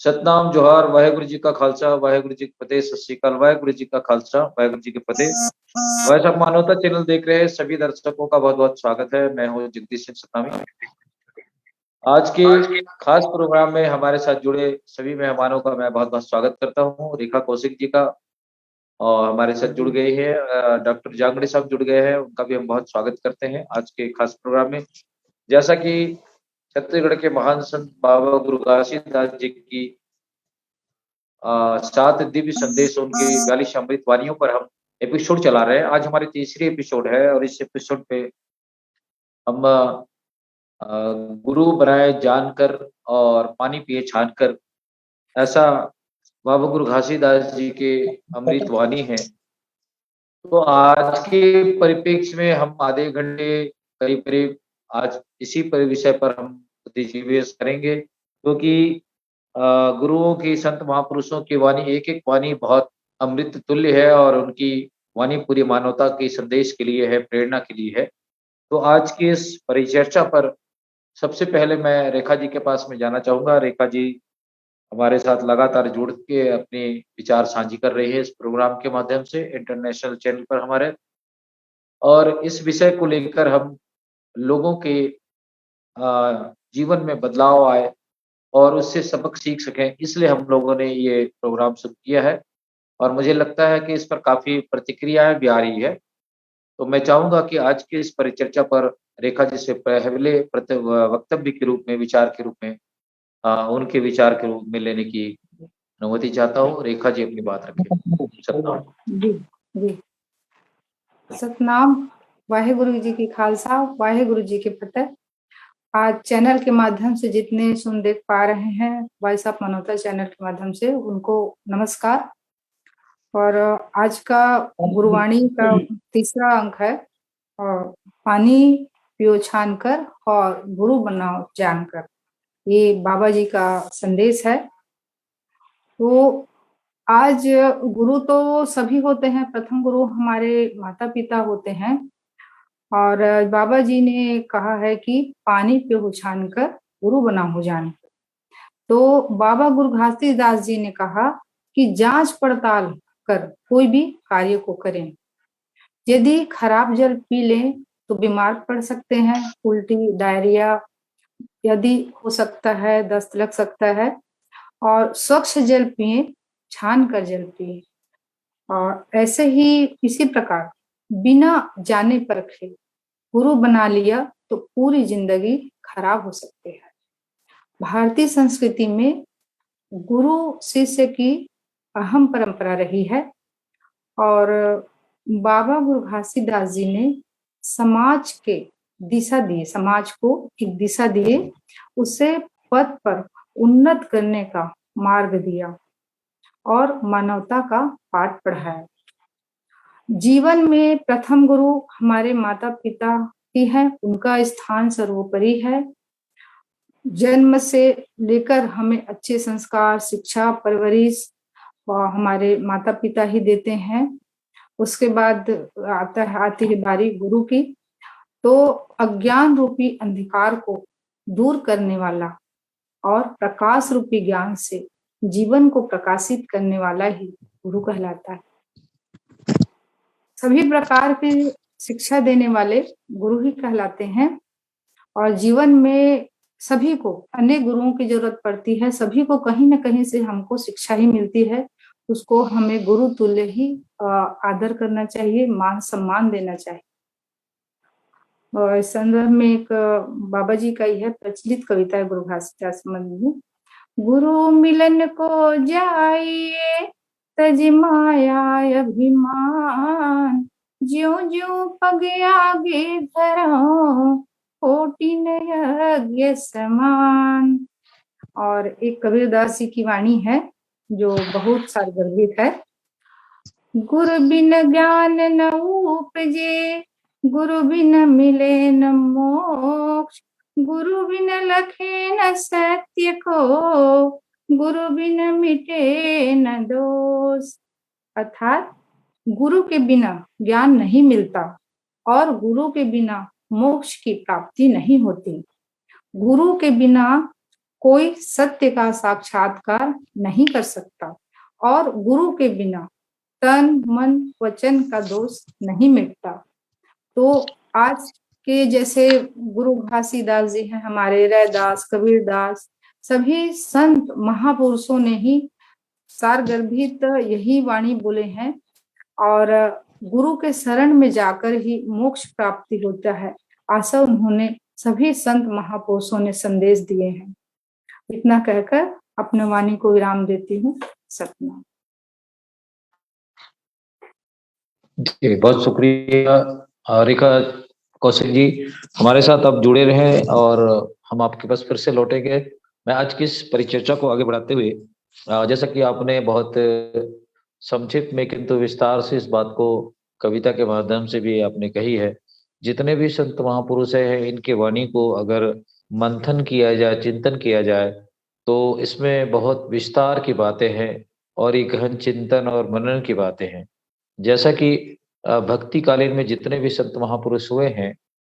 सतनाम जोहार, वाहेगुरु जी का खालसा, वाहेगुरु जी की फतेह, सत श्री अकाल, वाहेगुरु जी का खालसा, वाहेगुरु जी की फतेह। वैसे आप मानवता चैनल देख रहे हैं सभी दर्शकों का बहुत बहुत स्वागत है। मैं हूँ जगदीश सिंह सतनामी। आज के खास प्रोग्राम में हमारे साथ जुड़े सभी मेहमानों का मैं बहुत बहुत स्वागत करता हूँ। रेखा कौशिक जी का और हमारे साथ जुड़ गए हैं डॉक्टर जांगड़े साहब जुड़ गए हैं, उनका भी हम बहुत स्वागत करते हैं आज के खास प्रोग्राम में। जैसा कि छत्तीसगढ़ के महान संत बाबा गुरु घासीदास जी की 7 दिव्य संदेश उनकी 42 अमृत वाणियों पर हम एपिसोड चला रहे हैं। आज हमारी तीसरी एपिसोड है और इस एपिसोड पे हम गुरु बनाए जानकर और पानी पिए छानकर, ऐसा बाबा गुरु घासीदास जी के अमृत वाणी है। तो आज के परिप्रेक्ष्य में हम आधे घंटे करीब-करीब आज इसी विषय पर हम बुद्धिजीविस करेंगे, क्योंकि गुरुओं की, संत महापुरुषों की वाणी, एक-एक वाणी बहुत अमृत तुल्य है और उनकी वाणी पूरी मानवता के संदेश के लिए है, प्रेरणा के लिए है। तो आज की इस परिचर्चा पर सबसे पहले मैं रेखा जी के पास में जाना चाहूँगा। रेखा जी हमारे साथ लगातार जुड़ के अपने विचार साझी कर रही है इस प्रोग्राम के माध्यम से इंटरनेशनल चैनल पर हमारे, और इस विषय को लेकर हम लोगों के जीवन में बदलाव आए और उससे सबक सीख सकें, इसलिए हम लोगों ने ये प्रोग्राम शुरू किया है और मुझे लगता है कि इस पर काफ़ी प्रतिक्रियाएँ भी आ रही है। तो मैं चाहूँगा कि आज की इस परिचर्चा पर रेखा जी से पहले वक्तव्य के रूप में, विचार के रूप में उनके विचार के रूप में लेने की अनुमति चाहता हूँ। रेखा जी अपनी बात रखें। सतनाम। जी जी। सतनाम। वाहेगुरु जी की खालसा, वाहेगुरु जी की फतेह। आज चैनल के माध्यम से जितने सुन देख पा रहे हैं, वॉइस ऑफ मानवता चैनल के माध्यम से, उनको नमस्कार। और आज का गुरुवाणी का तीसरा अंक है, और पानी पियो छान कर और गुरु बनाओ जानकर। ये बाबा जी का संदेश है। तो आज गुरु तो सभी होते हैं, प्रथम गुरु हमारे माता पिता होते हैं, और बाबा जी ने कहा है कि पानी पे उछान कर गुरु बना हो जान। तो बाबा गुरु घासीदास जी ने कहा कि जांच पड़ताल कर कोई भी कार्य को करें। यदि खराब जल पी लें तो बीमार पड़ सकते हैं, उल्टी, डायरिया यदि हो सकता है, दस्त लग सकता है। और स्वच्छ जल पिए, छान कर जल पिए। और ऐसे ही इसी प्रकार बिना जाने परखे गुरु बना लिया तो पूरी जिंदगी खराब हो सकती है। भारतीय संस्कृति में गुरु शिष्य की अहम परंपरा रही है, और बाबा गुरु घासीदास जी ने समाज के दिशा दिए, समाज को एक दिशा दिए, उसे पथ पर उन्नत करने का मार्ग दिया और मानवता का पाठ पढ़ाया। जीवन में प्रथम गुरु हमारे माता पिता ही हैं, उनका स्थान सर्वोपरि है। जन्म से लेकर हमें अच्छे संस्कार, शिक्षा, परवरिश हमारे माता पिता ही देते हैं। उसके बाद आती है बारी गुरु की। तो अज्ञान रूपी अंधकार को दूर करने वाला और प्रकाश रूपी ज्ञान से जीवन को प्रकाशित करने वाला ही गुरु कहलाता है। सभी प्रकार की शिक्षा देने वाले गुरु ही कहलाते हैं। और जीवन में सभी को अनेक गुरुओं की जरूरत पड़ती है, सभी को कहीं न कहीं से हमको शिक्षा ही मिलती है। उसको हमें गुरु तुल्य ही आदर करना चाहिए, मान सम्मान देना चाहिए। और इस संदर्भ में एक बाबा जी का यह प्रचलित कविता है गुरु घासीदास में। गुरु मिलन को जाइए तज माया अभिमान, ज्यों ज्यों पग आगे धरो कोटिन यज्ञ समान। और एक कबीरदास जी की वाणी है जो बहुत सारगर्भित है। गुरु बिन ज्ञान न उपजे, गुरु बिन मिले न मोक्ष, गुरु बिन लखे न सत्य को, गुरु बिन मिटे न दोष। अर्थात गुरु के बिना ज्ञान नहीं मिलता और गुरु के बिना मोक्ष की प्राप्ति नहीं होती। गुरु के बिना कोई सत्य का साक्षात्कार नहीं कर सकता और गुरु के बिना तन मन वचन का दोष नहीं मिटता। तो आज के जैसे गुरु घासीदास जी हैं, हमारे रैदास, कबीरदास, सभी संत महापुरुषों ने ही सारगर्भित यही वाणी बोले हैं और गुरु के शरण में जाकर ही मोक्ष प्राप्ति होता है, ऐसा उन्होंने सभी संत महापुरुषों ने संदेश दिए हैं। इतना कहकर अपने वाणी को विराम देती हूँ। सतनाम। जी, बहुत शुक्रिया रेखा कौशिक जी, हमारे साथ आप जुड़े रहे और हम आपके पास फिर से लौटेंगे। मैं आज की इस परिचर्चा को आगे बढ़ाते हुए जैसा कि आपने बहुत संक्षिप्त में किंतु विस्तार से इस बात को कविता के माध्यम से भी आपने कही है, जितने भी संत महापुरुष हैं इनके वाणी को अगर मंथन किया जाए, चिंतन किया जाए, तो इसमें बहुत विस्तार की बातें हैं और एक गहन चिंतन और मनन की बातें हैं। जैसा कि भक्ति कालीन में जितने भी संत महापुरुष हुए हैं,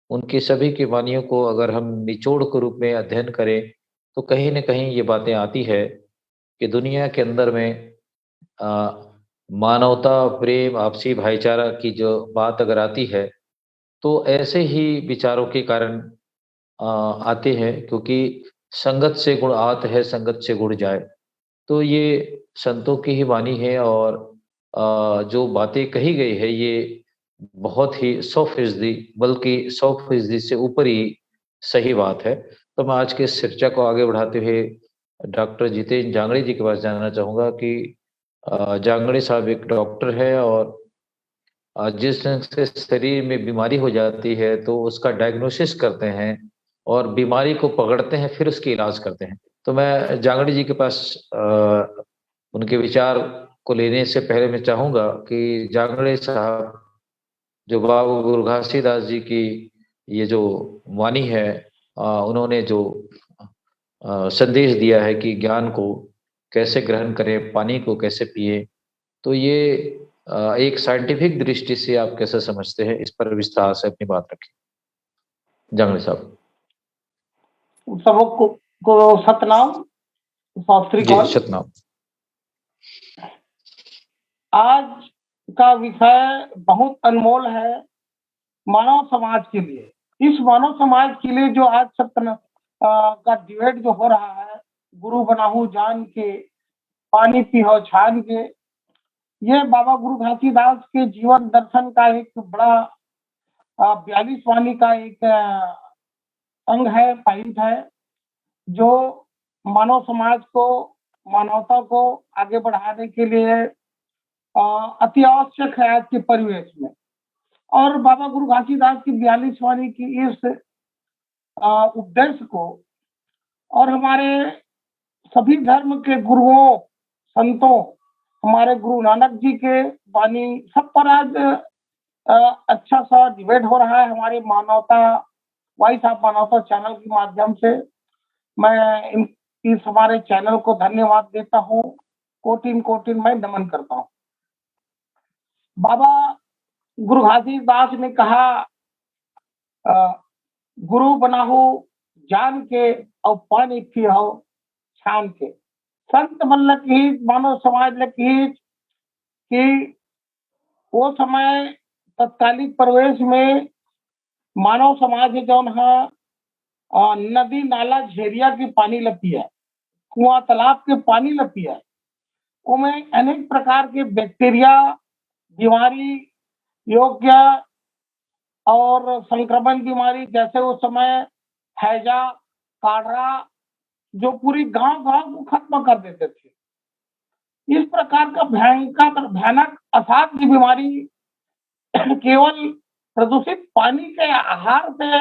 उनकी सभी की वाणियों को अगर हम निचोड़ के रूप में अध्ययन करें, तो कहीं न कहीं ये बातें आती है कि दुनिया के अंदर में मानवता, प्रेम, आपसी भाईचारा की जो बात अगर आती है, तो ऐसे ही विचारों के कारण आते हैं, क्योंकि संगत से गुण आत है, संगत से गुण जाए। तो ये संतों की ही वाणी है और जो बातें कही गई है ये बहुत ही 100% बल्कि 100% से ऊपर ही सही बात है। तो मैं आज के इस चर्चा को आगे बढ़ाते हुए डॉक्टर जितेंद्र जांगड़े जी के पास जानना चाहूँगा कि जांगड़े साहब एक डॉक्टर है और जिस ढंग से शरीर में बीमारी हो जाती है तो उसका डायग्नोसिस करते हैं और बीमारी को पकड़ते हैं, फिर उसकी इलाज करते हैं। तो मैं जांगड़े जी के पास उनके विचार को लेने से पहले मैं चाहूँगा कि जांगड़े साहब, जो बाबा गुरु घासीदास जी की ये जो वाणी है, उन्होंने जो संदेश दिया है कि ज्ञान को कैसे ग्रहण करें, पानी को कैसे पिए, तो ये एक साइंटिफिक दृष्टि से आप कैसे समझते हैं? इस पर विस्तार से अपनी बात रखें जांगड़े साहब। सबको सतनाम, सत श्री अकाल। सतनाम। आज का विषय बहुत अनमोल है मानव समाज के लिए। इस मानव समाज के लिए जो आज सत्य का डिबेट जो हो रहा है, गुरु बनाहू जान के पानी पिहो छान के, ये बाबा गुरु घासीदास के जीवन दर्शन का एक बड़ा 42 वाणी का एक अंग है, पॉइंट है, जो मानव समाज को, मानवता को आगे बढ़ाने के लिए अति आवश्यक है आज के परिवेश में। और बाबा गुरु घासीदास की 42 वाणी की इस उपदेश को और हमारे सभी धर्म के गुरुओं, संतों, हमारे गुरु नानक जी के वाणी, सब पर आज अच्छा सा डिबेट हो रहा है हमारे मानवता, वॉइस ऑफ मानवता चैनल के माध्यम से। मैं इस हमारे चैनल को धन्यवाद देता हूँ, कोटिन कोटिन मैं नमन करता हूँ। बाबा गुरु घासीदास ने कहा, गुरु बनाहू जान के और पानी पियो छान के। संत मन की मानव समाज की कि वो समय तत्कालिक प्रवेश में मानव समाज जो नदी नाला झेरिया की पानी लगती है, कुआं तालाब के पानी लगती है, उनमें अनेक प्रकार के बैक्टीरिया, बीमारी, योग्य और संक्रमण बीमारी, जैसे उस समय हैजा, काढ़ा, जो पूरी गांव को खत्म कर देते थे। इस प्रकार का भयानक असाध्य बीमारी केवल प्रदूषित पानी के आहार से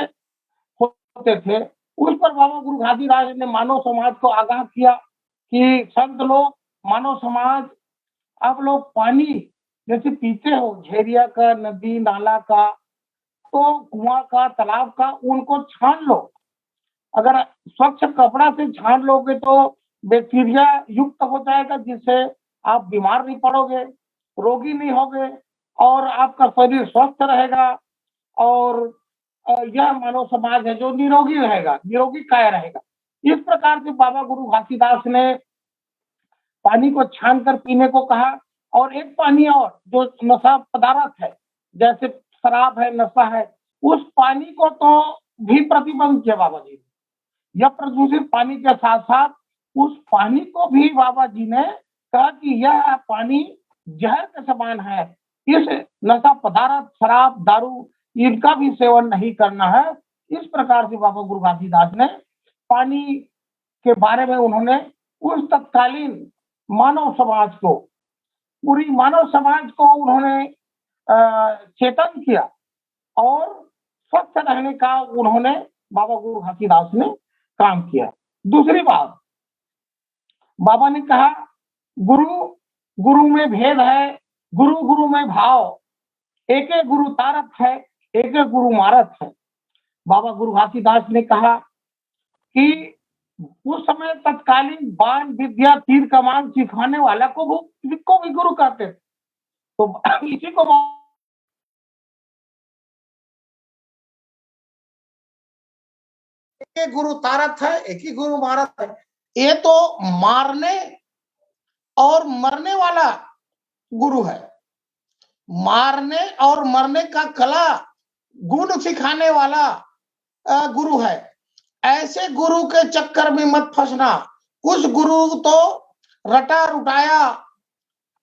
होते थे। उस पर बाबा गुरु घासीदास ने मानव समाज को आगाह किया कि संत लोग, मानव समाज, आप लोग पानी जैसे पीते हो, झेरिया का, नदी नाला का, तो कुआं का, तालाब का, उनको छान लो। अगर स्वच्छ कपड़ा से छान लोगे तो बैक्टीरिया युक्त हो जाएगा, जिससे आप बीमार नहीं पड़ोगे, रोगी नहीं होगे और आपका शरीर स्वस्थ रहेगा। और यह मानव समाज है जो निरोगी रहेगा, निरोगी काया रहेगा। इस प्रकार से बाबा गुरु घासीदास ने पानी को छान कर पीने को कहा। और एक पानी और जो नशा पदार्थ है, जैसे शराब है, नशा है, उस पानी को तो भी प्रतिबंध किया बाबा जी ने। यह प्रदूषित पानी के साथ साथ उस पानी को भी बाबा जी ने कहा कि यह पानी जहर के समान है, इस नशा पदार्थ, शराब, दारू, इनका भी सेवन नहीं करना है। इस प्रकार से बाबा गुरु घासीदास ने पानी के बारे में उन्होंने उस तत्कालीन मानव समाज को, पूरी मानव समाज को उन्होंने चेतन किया और स्वस्थ रहने का उन्होंने बाबा गुरु घासीदास ने काम किया। दूसरी बात, बाबा ने कहा गुरु गुरु में भेद है, गुरु गुरु में भाव, एक गुरु तारक है, एक गुरु मारत है। बाबा गुरु घासीदास ने कहा कि उस समय तत्कालीन बाण विद्या तीर कमान सिखाने वाला को भी गुरु कहते थे। तो इसी को एक गुरु तारक है, एक ही गुरु मारत है। ये तो मारने और मरने वाला गुरु है, मारने और मरने का कला गुण सिखाने वाला गुरु है। ऐसे गुरु के चक्कर में मत फंसना। कुछ गुरु तो रटा रुटाया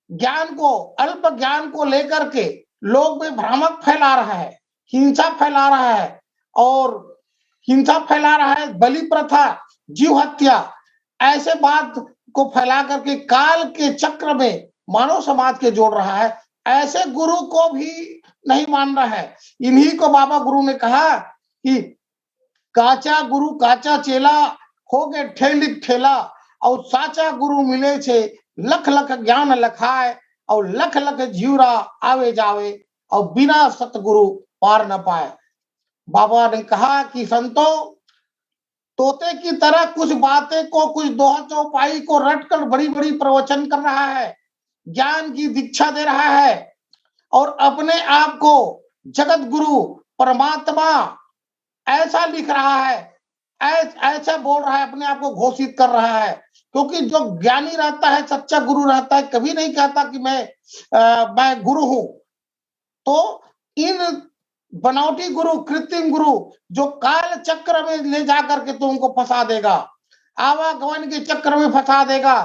ज्ञान को, अल्प ज्ञान को लेकर के लोग में भ्रामक फैला रहा है, हिंसा फैला रहा है, और हिंसा फैला रहा है, बलि प्रथा, जीव हत्या, ऐसे बात को फैला करके काल के चक्र में मानव समाज के जोड़ रहा है। ऐसे गुरु को भी नहीं मान रहा है। इन्हीं को बाबा गुरु ने कहा कि काचा गुरु काचा चेला हो गए ठेली ठेला, और साचा गुरु मिले छे लख लख ज्ञान लखाए, और लख लख जीवरा आवे जावे, और बिना सतगुरु पार न पाए। बाबा ने कहा कि संतों, तोते की तरह कुछ बातें को, कुछ दोहा चौपाई को रटकर बड़ी बड़ी प्रवचन कर रहा है, ज्ञान की दीक्षा दे रहा है, और अपने आप को जगत गुरु परमात्मा ऐसा लिख रहा है, ऐसा बोल रहा है, अपने आप को घोषित कर रहा है। क्योंकि जो ज्ञानी रहता है, सच्चा गुरु रहता है, कभी नहीं कहता कि मैं गुरु हूं। तो इन बनावटी गुरु, कृत्रिम गुरु, जो काल चक्र में ले जाकर के तुमको फंसा देगा, आवागमन के चक्र में फंसा देगा,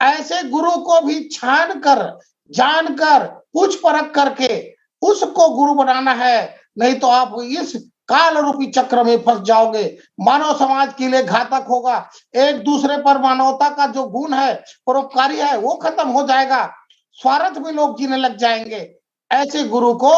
ऐसे गुरु को भी छान कर, जानकर, पूछ परख करके उसको गुरु बनाना है। नहीं तो आप इस काल रूपी चक्र में फंस जाओगे। मानव समाज के लिए घातक होगा। एक दूसरे पर मानवता का जो गुण है, परोपकारी है, वो खत्म हो जाएगा। स्वार्थ में लोग जीने लग जाएंगे। ऐसे गुरु को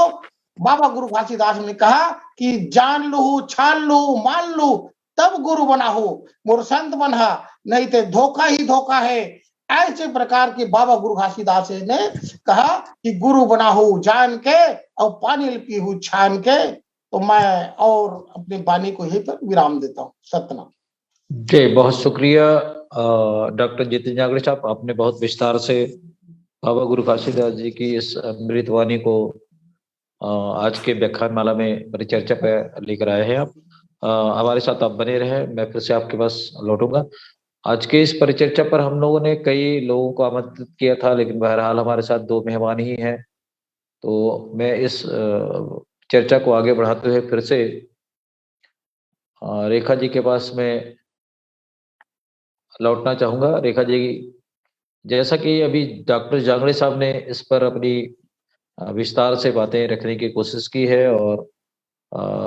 बाबा गुरु घासीदास ने कहा कि जान लू, छान लू, मान लू, तब गुरु बना हो, मोर संत बना, नहीं तो धोखा ही धोखा है। ऐसे प्रकार के बाबा गुरु घासीदास ने कहा कि गुरु बना हो जान के, और पानी पी हूं छान के। तो मैं और अपनी वाणी को यहीं पर विराम देता हूँ। सतनाम। जी, बहुत शुक्रिया डॉक्टर जितेंद्र जांगड़े साहब, आपने बहुत विस्तार से बाबा गुरु घासीदास जी की इस अमृत वाणी को आज के व्याख्यान माला में परिचर्चा पर लेकर आए हैं। आप हमारे साथ आप बने रहे, मैं फिर से आपके पास लौटूंगा। आज के इस परिचर्चा पर हम लोगों ने कई लोगों को आमंत्रित किया था, लेकिन बहरहाल हमारे साथ 2 मेहमान ही हैं। तो मैं इस चर्चा को आगे बढ़ाते हुए फिर से रेखा जी के पास में लौटना चाहूंगा। रेखा जी, जैसा कि अभी डॉक्टर जांगड़े साहब ने इस पर अपनी विस्तार से बातें रखने की कोशिश की है, और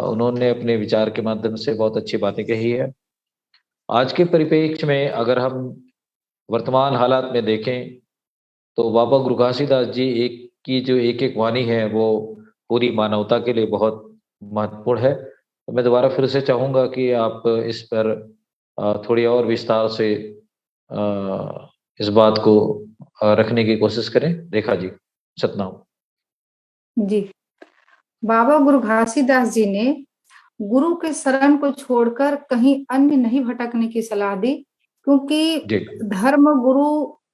उन्होंने अपने विचार के माध्यम से बहुत अच्छी बातें कही है। आज के परिप्रेक्ष्य में अगर हम वर्तमान हालात में देखें तो बाबा गुरु घासीदास जी की जो एक वाणी है वो पूरी मानवता के लिए बहुत महत्वपूर्ण है। तो मैं दोबारा फिर से चाहूंगा कि आप इस पर थोड़ी और विस्तार से इस बात को रखने की कोशिश करें। रेखा जी, सतनाम। जी, बाबा गुरु घासीदास जी ने गुरु के शरण को छोड़कर कहीं अन्य नहीं भटकने की सलाह दी, क्योंकि धर्म गुरु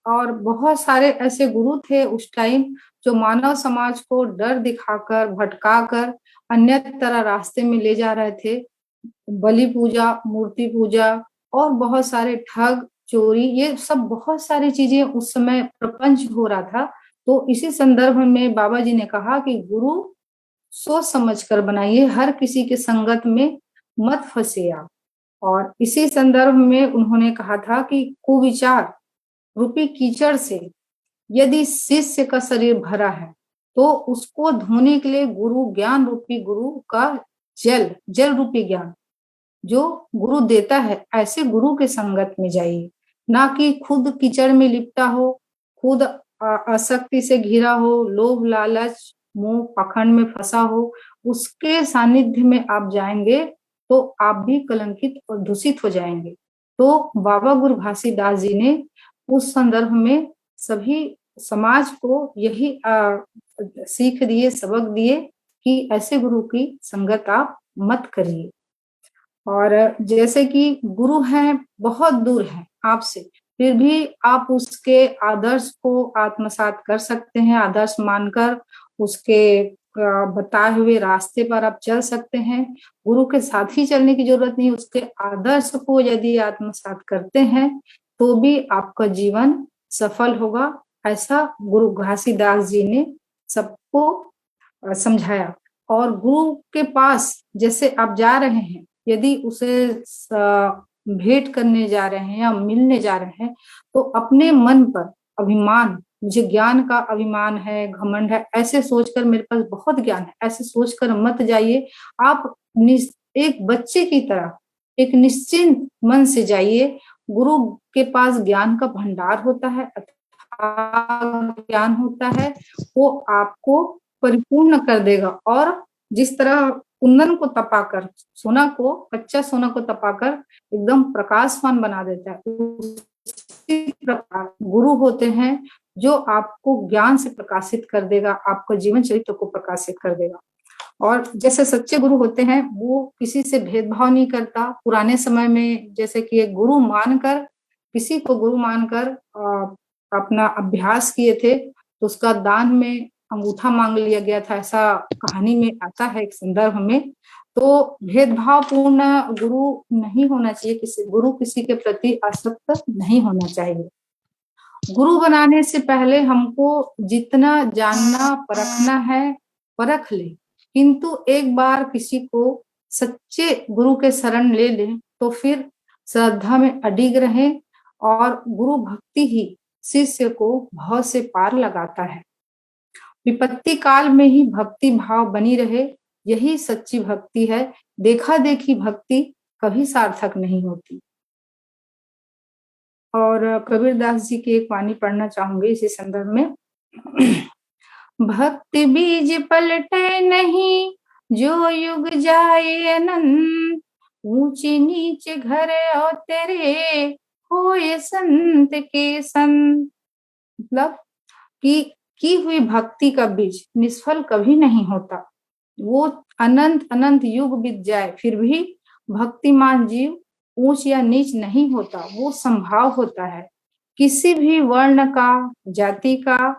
और बहुत सारे ऐसे गुरु थे उस टाइम जो मानव समाज को डर दिखाकर, भटकाकर अन्य तरह रास्ते में ले जा रहे थे। बलि पूजा, मूर्ति पूजा, और बहुत सारे ठग, चोरी, ये सब बहुत सारी चीजें उस समय प्रपंच हो रहा था। तो इसी संदर्भ में बाबा जी ने कहा कि गुरु सोच समझ कर बनाइए, हर किसी के संगत में मत फंसे आप। और इसी संदर्भ में उन्होंने कहा था कि कुविचार रूपी कीचड़ से यदि शिष्य का शरीर भरा है तो उसको धोने के लिए गुरु ज्ञान रूपी, गुरु का जल, जल रूपी ज्ञान जो गुरु देता है, ऐसे गुरु के संगत में जाइए, ना कि खुद कीचड़ में लिपटा हो, खुद आसक्ति से घिरा हो, लोभ लालच मोह पाखंड में फंसा हो। उसके सानिध्य में आप जाएंगे तो आप भी कलंकित और दूषित हो जाएंगे। तो बाबा गुरु घासीदास जी ने उस संदर्भ में सभी समाज को यही सीख दिए, सबक दिए कि ऐसे गुरु की संगत आप मत करिए। और जैसे कि गुरु हैं, बहुत दूर है आपसे, फिर भी आप उसके आदर्श को आत्मसात कर सकते हैं, आदर्श मानकर उसके बताए हुए रास्ते पर आप चल सकते हैं। गुरु के साथ ही चलने की जरूरत नहीं, उसके आदर्श को यदि आत्मसात करते हैं तो भी आपका जीवन सफल होगा। ऐसा गुरु घासीदास जी ने सबको समझाया। और गुरु के पास जैसे आप जा रहे हैं, यदि उसे भेंट करने जा रहे हैं या मिलने जा रहे हैं तो अपने मन पर अभिमान, मुझे ज्ञान का अभिमान है, घमंड है, ऐसे सोचकर मेरे पास बहुत ज्ञान है, ऐसे सोचकर मत जाइए। आप एक बच्चे की तरह एक निश्चिंत मन से जाइए। गुरु के पास ज्ञान का भंडार होता है, ज्ञान होता है, वो आपको परिपूर्ण कर देगा। और जिस तरह कुंदन को तपाकर, सोना को, कच्चा सोना को तपाकर एकदम प्रकाशवान बना देता है, उसी प्रकार गुरु होते हैं जो आपको ज्ञान से प्रकाशित कर देगा, आपको जीवन चरित्र को प्रकाशित कर देगा। और जैसे सच्चे गुरु होते हैं वो किसी से भेदभाव नहीं करता। पुराने समय में जैसे कि एक गुरु मानकर, किसी को गुरु मानकर अपना अभ्यास किए थे तो उसका दान में अंगूठा मांग लिया गया था, ऐसा कहानी में आता है एक संदर्भ में। तो भेदभावपूर्ण गुरु नहीं होना चाहिए, किसी गुरु किसी के प्रति आसक्त नहीं होना चाहिए। गुरु बनाने से पहले हमको जितना जानना परखना है परख ले, किंतु एक बार किसी को सच्चे गुरु के शरण ले ले तो फिर श्रद्धा में अडिग रहे। और गुरु भक्ति ही शिष्य को भव से पार लगाता है। विपत्ति काल में ही भक्ति भाव बनी रहे, यही सच्ची भक्ति है। देखा देखी भक्ति कभी सार्थक नहीं होती। और कबीरदास जी की एक वाणी पढ़ना चाहूंगी इसी संदर्भ में। भक्ति बीज पलटे नहीं, जो युग जाए अनंत, ऊंची नीच घर और तेरे होए संत के संत। मतलब कि की हुई भक्ति का बीज निष्फल कभी नहीं होता। वो अनंत अनंत युग बीत जाए फिर भी भक्तिमान जीव ऊंच या नीच नहीं होता, वो संभाव होता है। किसी भी वर्ण का, जाति का,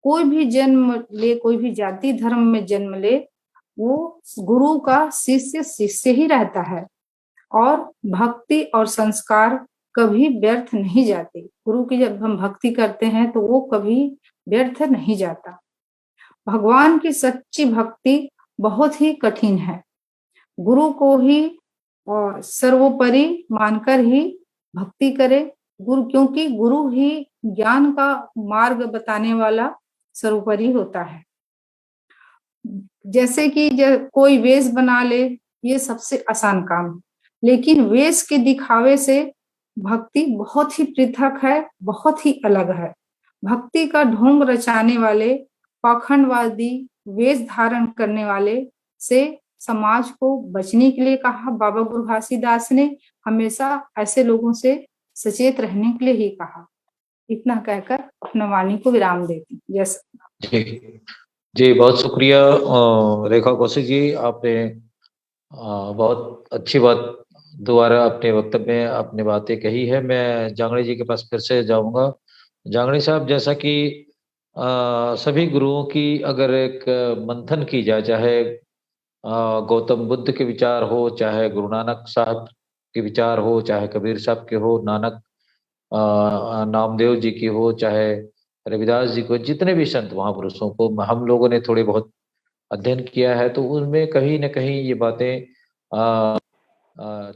कोई भी जन्म ले, कोई भी जाति धर्म में जन्म ले, वो गुरु का शिष्य शिष्य ही रहता है। और भक्ति और संस्कार कभी व्यर्थ नहीं जाते। गुरु की जब हम भक्ति करते हैं तो वो कभी व्यर्थ नहीं जाता। भगवान की सच्ची भक्ति बहुत ही कठिन है। गुरु को ही और सर्वोपरि मानकर ही भक्ति करे। गुरु, क्योंकि गुरु ही ज्ञान का मार्ग बताने वाला सर्वोपरि होता है। जैसे कि कोई वेश बना ले, ये सबसे आसान काम है, लेकिन वेश के दिखावे से भक्ति बहुत ही पृथक है, बहुत ही अलग है। भक्ति का ढोंग रचाने वाले, पाखंडवादी वेश धारण करने वाले से समाज को बचने के लिए कहा बाबा गुरु घासीदास ने। हमेशा ऐसे लोगों से सचेत रहने के लिए ही कहा। इतना कहकर अपना वाणी को विराम देती। जय जी, बहुत शुक्रिया रेखा कौशिक जी, आपने बहुत अच्छी बात दोबारा अपने वक्तव्य में अपनी बातें कही है। मैं जांगड़े जी के पास फिर से जाऊंगा। जांगड़े साहब, जैसा कि सभी गुरुओं की अगर एक मंथन की जाए, चाहे गौतम बुद्ध के विचार हो, चाहे गुरु नानक साहब के विचार हो, चाहे कबीर साहब के हो, नानक नामदेव जी की हो, चाहे रविदास जी को, जितने भी संत महापुरुषों को हम लोगों ने थोड़े बहुत अध्ययन किया है, तो उनमें कहीं न कहीं ये बातें अ,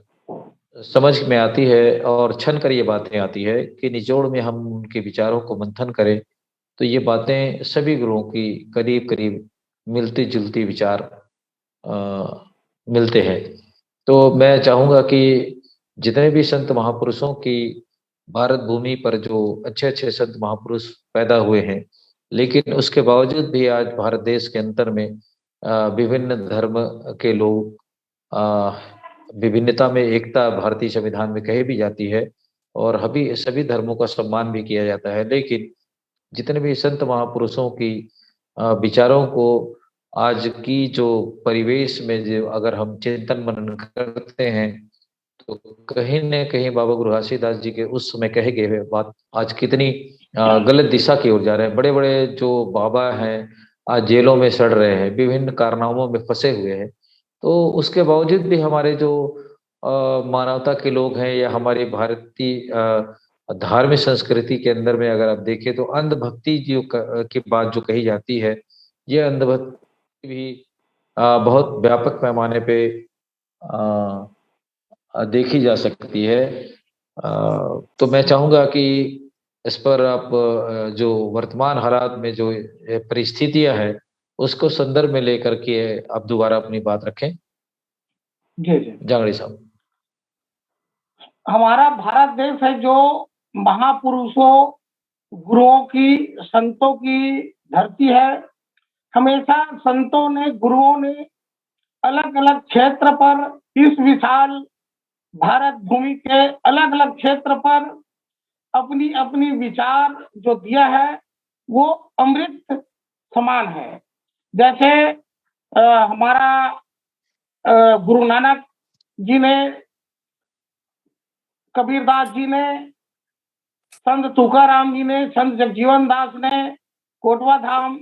समझ में आती है और छन कर ये बातें आती है कि निचोड़ में हम उनके विचारों को मंथन करें, तो ये बातें सभी गुरुओं की करीब-करीब मिलती-जुलती विचार मिलते हैं। तो मैं चाहूँगा कि जितने भी संत महापुरुषों की भारत भूमि पर जो अच्छे-अच्छे संत महापुरुष पैदा हुए हैं, लेकिन उसके बावजूद भी आज भारत देश के अंतर में विभिन्न धर्म के लोग विभिन्नता में एकता भारतीय संविधान में कही भी जाती है और अभी सभी धर्मों का सम्मान भी किया जाता है। लेकिन जितने भी संत महापुरुषों की विचारों को आज की जो परिवेश में जो अगर हम चिंतन मनन करते हैं, तो कहीं न कहीं बाबा गुरु घासीदास जी के उस समय कहे गए हुए बात आज कितनी गलत दिशा की ओर जा रहे हैं। बड़े-बड़े जो बाबा हैं, आज जेलों में सड़ रहे हैं, विभिन्न कारनामों में फँसे हुए हैं। तो उसके बावजूद भी हमारे जो मानवता के लोग हैं या हमारे भारतीय धार्मिक संस्कृति के अंदर में अगर आप देखें तो अंधभक्ति जो की बात जो कही जाती है, ये अंधभक्ति भी बहुत व्यापक पैमाने पे देखी जा सकती है। तो मैं चाहूँगा कि इस पर आप जो वर्तमान हालात में जो परिस्थितियाँ हैं, उसको संदर्भ में लेकर के आप दोबारा अपनी बात रखें। जी, जी। जांगड़ी साहब। हमारा भारत देश है जो महापुरुषों, गुरुओं की, संतों की धरती है। हमेशा संतों ने, गुरुओं ने अलग-अलग क्षेत्र पर इस विशाल भारत भूमि के अलग-अलग क्षेत्र पर अपनी-अपनी विचार जो दिया है, वो अमृत समान है। जैसे हमारा गुरु नानक जी ने, कबीरदास जी ने, संत तुकाराम जी ने, संत जगजीवन दास ने, कोटवा धाम,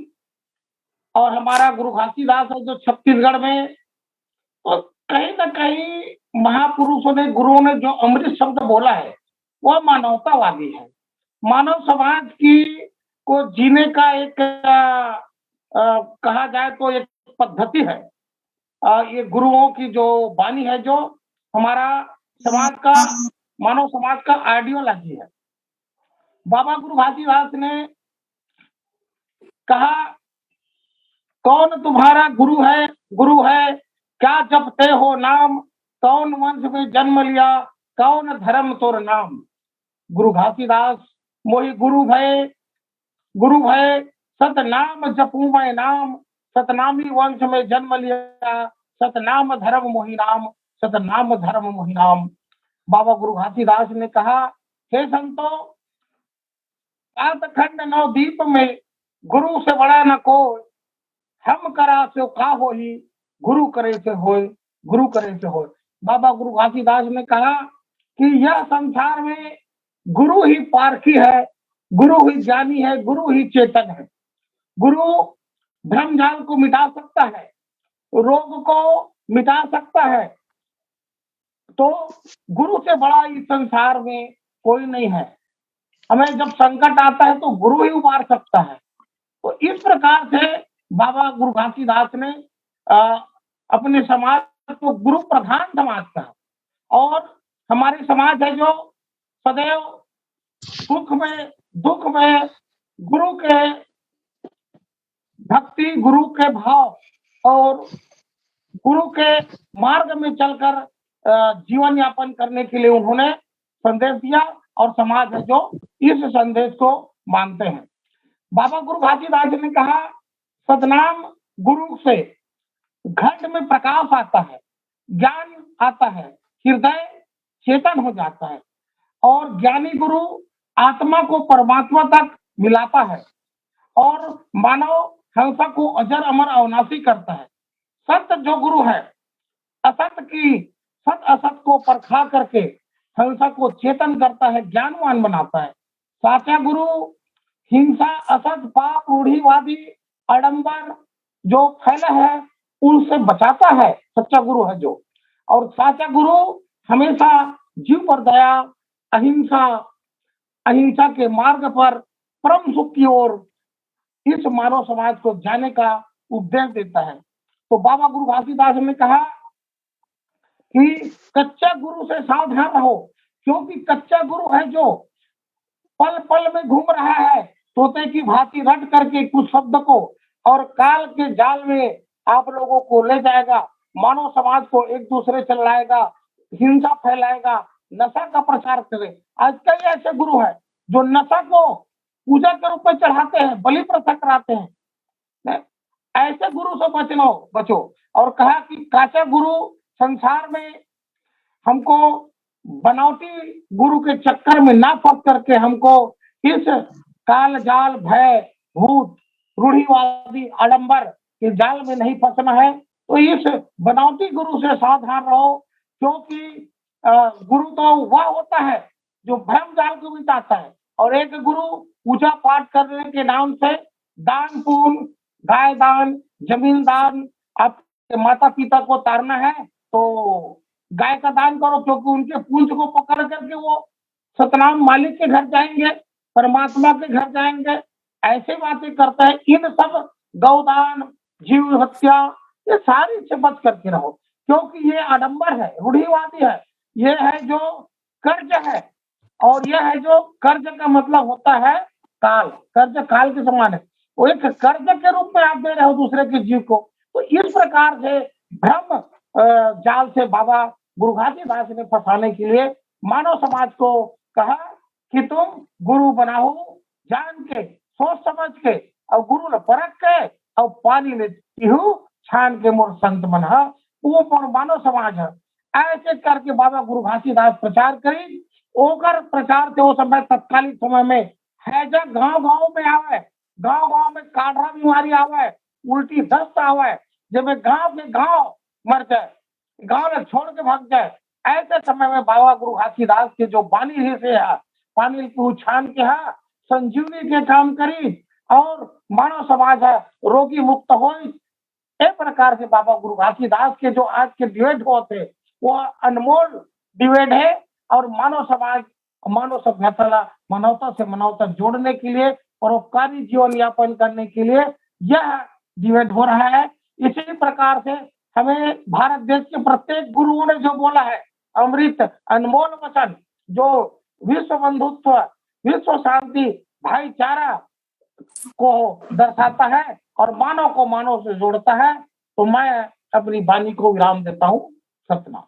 और हमारा गुरु घासीदास है जो छत्तीसगढ़ में, तो कहीं न कहीं महापुरुषों ने, गुरुओं ने जो अमृत शब्द बोला है, वह मानवतावादी है। मानव समाज की को जीने का एक कहा जाए तो एक पद्धति है। ये गुरुओं की जो वाणी है, जो हमारा समाज का, मानव समाज का आइडियोलॉजी है। बाबा गुरु घासीदास ने कहा, कौन तुम्हारा गुरु है? गुरु है क्या जपते हो नाम? कौन वंश में जन्म लिया? कौन धर्म तोर नाम? गुरु घासीदास मोहि गुरु भय सतनाम जपू मैं नाम। सतनामी वंश में जन्म लिया, सतनाम धर्म मोहि नाम, सतनाम धर्म मोहि नाम। बाबा गुरु घासीदास ने कहा, हे संतों, सात खंड नौ दीप में गुरु से बड़ा न कोई। हम करा से का होई, गुरु करे से होय, गुरु करे से होय। बाबा गुरु घासीदास ने कहा कि यह संसार में गुरु ही पारखी है, गुरु ही ज्ञानी है, गुरु ही चेतन है। गुरु भ्रमजाल को मिटा सकता है, रोग को मिटा सकता है, तो गुरु से बड़ा इस संसार में कोई नहीं है। हमें जब संकट आता है तो गुरु ही उबार सकता है। तो इस प्रकार से बाबा गुरु घासीदास ने अपने समाज को गुरु प्रधान समाज कहा, और हमारे समाज है जो सदैव सुख में दुख में गुरु के भक्ति, गुरु के भाव और गुरु के मार्ग में चलकर जीवन यापन करने के लिए उन्होंने संदेश दिया, और समाज है जो इस संदेश को मानते हैं। बाबा गुरु घासीदास ने कहा, सतनाम गुरु से घट में प्रकाश आता है, ज्ञान आता है, हृदय चेतन हो जाता है, और ज्ञानी गुरु आत्मा को परमात्मा तक मिलाता है, और मानव हंसा को अजर अमर अविनाशी करता है। सत्य जो गुरु है, सत असत को परखा करके हंसा को चेतन करता है, ज्ञानवान बनाता है। साचा गुरु हिंसा, असत, पाप, रूढ़िवादी, आडंबर जो फैला है, उनसे बचाता है, सच्चा गुरु है जो। और साचा गुरु हमेशा जीव पर दया, अहिंसा अहिंसा के मार्ग पर परम सुख की ओर इस मानव समाज को जाने का उपदेश देता है। तो बाबा गुरु घासीदास ने कहा कि कच्चा गुरु से सावधान रहो, क्योंकि कच्चा गुरु है जो पल पल में घूम रहा है तोते की भांति रट करके कुछ शब्द को और काल के जाल में आप लोगों को ले जाएगा, मानव समाज को एक दूसरे से लड़ाएगा, हिंसा फैलाएगा, नशा का प्रचार करे। आज कई ऐसे गुरु हैं जो नशा को पूजा के रूप में चढ़ाते हैं, बलि प्रथा कराते हैं। ऐसे गुरु से बचो। और कहा कि काचा गुरु संसार में हमको बनावटी गुरु के चक्कर में ना फंस करके हमको इस काल जाल भय भूत रूढ़िवादी आडंबर के जाल में नहीं फंसना है। तो इस बनावटी गुरु से सावधान रहो, क्योंकि गुरु तो वह होता है जो भ्रम जाल को मिटाता है। और एक गुरु पूजा पाठ करने के नाम से दान पुण्य, गाय दान, जमीन दान, आपके माता पिता को तारना है तो गाय का दान करो, क्योंकि उनके पूंछ को पकड़ करके वो सतनाम मालिक के घर जाएंगे, परमात्मा के घर जाएंगे। ऐसे बातें करता है। इन सब गौदान, जीव हत्या, ये सारी से बच करके रहो, क्योंकि ये आडंबर है, रूढ़िवादी है। ये है जो कर्ज है, और यह है जो कर्ज का मतलब होता है काल। कर्ज काल के समान है, वो एक कर्ज के रूप में आप दे रहे हो दूसरे के जीव को। तो इस प्रकार से भ्रम जाल से बाबा गुरु घासीदास ने फंसाने के लिए मानव समाज को कहा कि तुम गुरु बनाओ जान के, सोच समझ के, और गुरु ने परख के, और पानी ने छान के मोर संत मन है, वो पर मानव समाज है। ऐसे करके बाबा गुरु घासीदास प्रचार करी। ओकर प्रचार से वो समय तत्कालिक समय में है जब गांव-गांव में आवे, गांव-गांव में काढ़ा बीमारी आवे, उल्टी दस्त आवे, जब गांव के गांव मर जाए, गांव ने छोड़ के भाग जाए, ऐसे समय में बाबा गुरु घासीदास के जो बानी ही से है, पानी को छान के है, संजीवनी के काम करी और मानव समाज है रोगी मुक्त हो। एक प्रकार से बाबा गुरु घासीदास के जो आज के डिबेट होते वो अनमोल डिबेट है, और मानव समाज, मानव सभ्यता, मानवता से मानवता जोड़ने के लिए, परोपकारी जीवन यापन करने के लिए यह डिबेट हो रहा है। इसी प्रकार से हमें भारत देश के प्रत्येक गुरुओं ने जो बोला है अमृत अनमोल वचन, जो विश्व बंधुत्व, विश्व शांति, भाईचारा को दर्शाता है और मानव को मानव से जोड़ता है। तो मैं अपनी वाणी को विराम देता हूँ। सतनाम।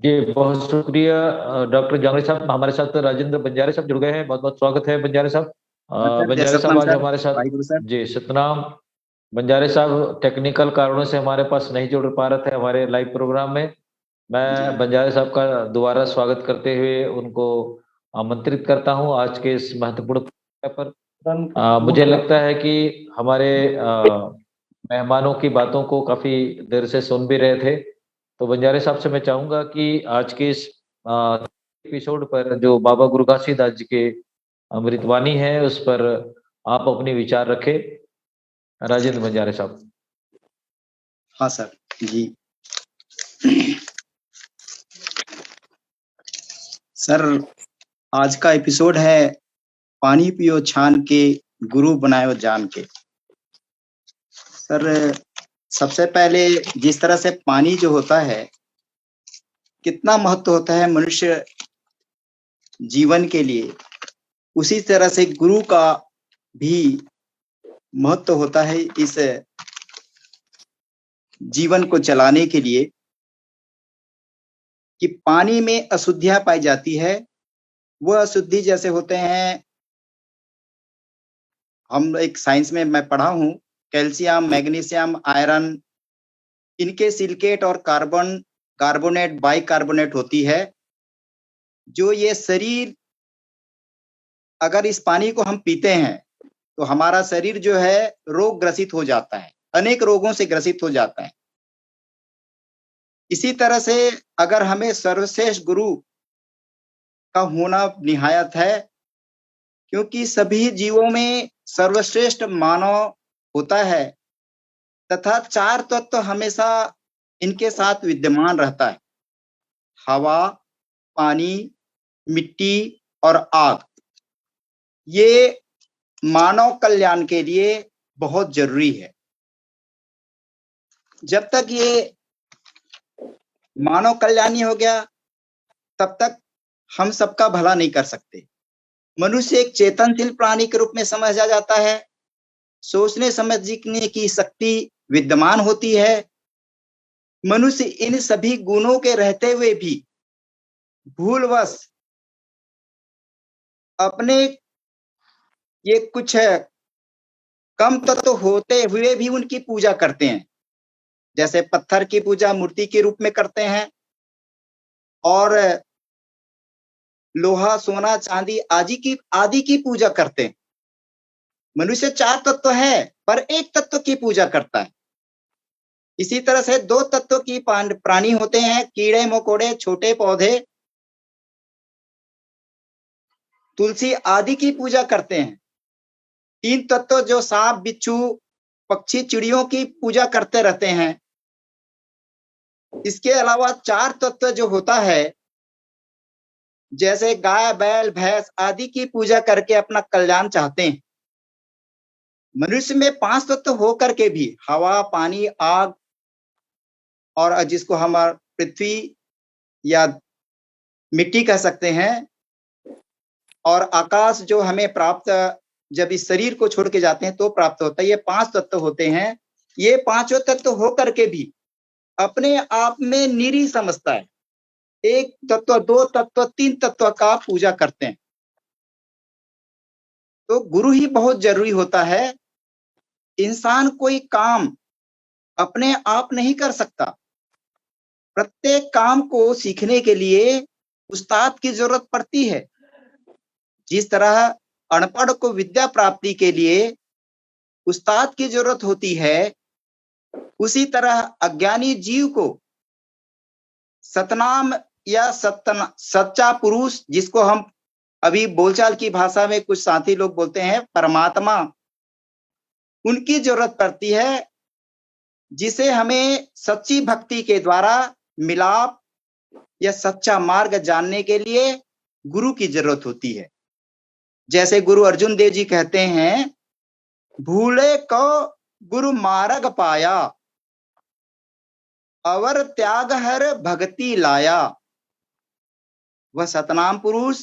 जी बहुत शुक्रिया डॉक्टर जांगड़े साहब। हमारे साथ राजेंद्र बंजारे साहब जुड़ गए हैं, बहुत बहुत स्वागत है बंजारे साहब। बंजारे साहब आज हमारे साथ, जी सतनाम। बंजारे साहब टेक्निकल कारणों से हमारे पास नहीं जुड़ पा रहे थे हमारे लाइव प्रोग्राम में। मैं बंजारे साहब का दोबारा स्वागत करते हुए उनको आमंत्रित करता हूं आज के इस महत्वपूर्ण पर। मुझे लगता है कि हमारे मेहमानों की बातों को काफी देर से सुन भी रहे थे, तो बंजारे साहब से मैं चाहूंगा कि आज के इस एपिसोड पर जो बाबा गुरु घासीदास जी के अमृतवाणी है उस पर आप अपने विचार रखें। राजेंद्र बंजारे साहब। हाँ सर जी। सर आज का एपिसोड है पानी पियो छान के, गुरु बनायो जान के। सर सबसे पहले जिस तरह से पानी जो होता है कितना महत्व होता है मनुष्य जीवन के लिए, उसी तरह से गुरु का भी महत्व होता है इस जीवन को चलाने के लिए। कि पानी में अशुद्धियां पाई जाती है, वह अशुद्धि जैसे होते हैं, हम एक साइंस में मैं पढ़ा हूं, कैल्शियम, मैग्नीशियम, आयरन, इनके सिलिकेट और कार्बोनेट, बाइकार्बोनेट होती है, जो ये शरीर अगर इस पानी को हम पीते हैं तो हमारा शरीर जो है रोग ग्रसित हो जाता है, अनेक रोगों से ग्रसित हो जाता है। इसी तरह से अगर हमें सर्वश्रेष्ठ गुरु का होना निहायत है, क्योंकि सभी जीवों में सर्वश्रेष्ठ मानव होता है तथा चार तत्व हमेशा इनके साथ विद्यमान रहता है। हवा, पानी, मिट्टी और आग, ये मानव कल्याण के लिए बहुत जरूरी है। जब तक ये मानव कल्याण नहीं हो गया तब तक हम सबका भला नहीं कर सकते। मनुष्य एक चेतनशील प्राणी के रूप में समझा जाता है। सोचने समझने की शक्ति विद्यमान होती है। मनुष्य इन सभी गुणों के रहते हुए भी भूलवश अपने ये कुछ कम तत्व होते हुए भी उनकी पूजा करते हैं। जैसे पत्थर की पूजा मूर्ति के रूप में करते हैं और लोहा, सोना, चांदी आदि की पूजा करते हैं। मनुष्य 4 तत्व है पर एक तत्व की पूजा करता है। इसी तरह से 2 तत्व की प्राणी होते हैं, कीड़े मकोड़े, छोटे पौधे, तुलसी आदि की पूजा करते हैं। 3 तत्व जो सांप, बिच्छू, पक्षी, चिड़ियों की पूजा करते रहते हैं। इसके अलावा 4 तत्व जो होता है, जैसे गाय, बैल, भैंस आदि की पूजा करके अपना कल्याण चाहते हैं। मनुष्य में 5 तत्व होकर के भी हवा, पानी, आग और जिसको हम पृथ्वी या मिट्टी कह सकते हैं, और आकाश जो हमें प्राप्त जब इस शरीर को छोड़ के जाते हैं तो प्राप्त होता है। ये 5 तत्व होते हैं। ये 5 तत्व होकर के भी अपने आप में निरी समझता है। 1 तत्व, 2 तत्व, 3 तत्व का पूजा करते हैं। तो गुरु ही बहुत जरूरी होता है। इंसान कोई काम अपने आप नहीं कर सकता। प्रत्येक काम को सीखने के लिए उस्ताद की जरूरत पड़ती है। जिस तरह अनपढ़ को विद्या प्राप्ति के लिए उस्ताद की जरूरत होती है, उसी तरह अज्ञानी जीव को सतनाम या सच्चा पुरुष, जिसको हम अभी बोलचाल की भाषा में कुछ साथी लोग बोलते हैं परमात्मा, उनकी जरूरत पड़ती है, जिसे हमें सच्ची भक्ति के द्वारा मिलाप या सच्चा मार्ग जानने के लिए गुरु की जरूरत होती है। जैसे गुरु अर्जुन देव जी कहते हैं, भूले को गुरु मार्ग पाया, अवर त्याग हर भक्ति लाया। वह सतनाम पुरुष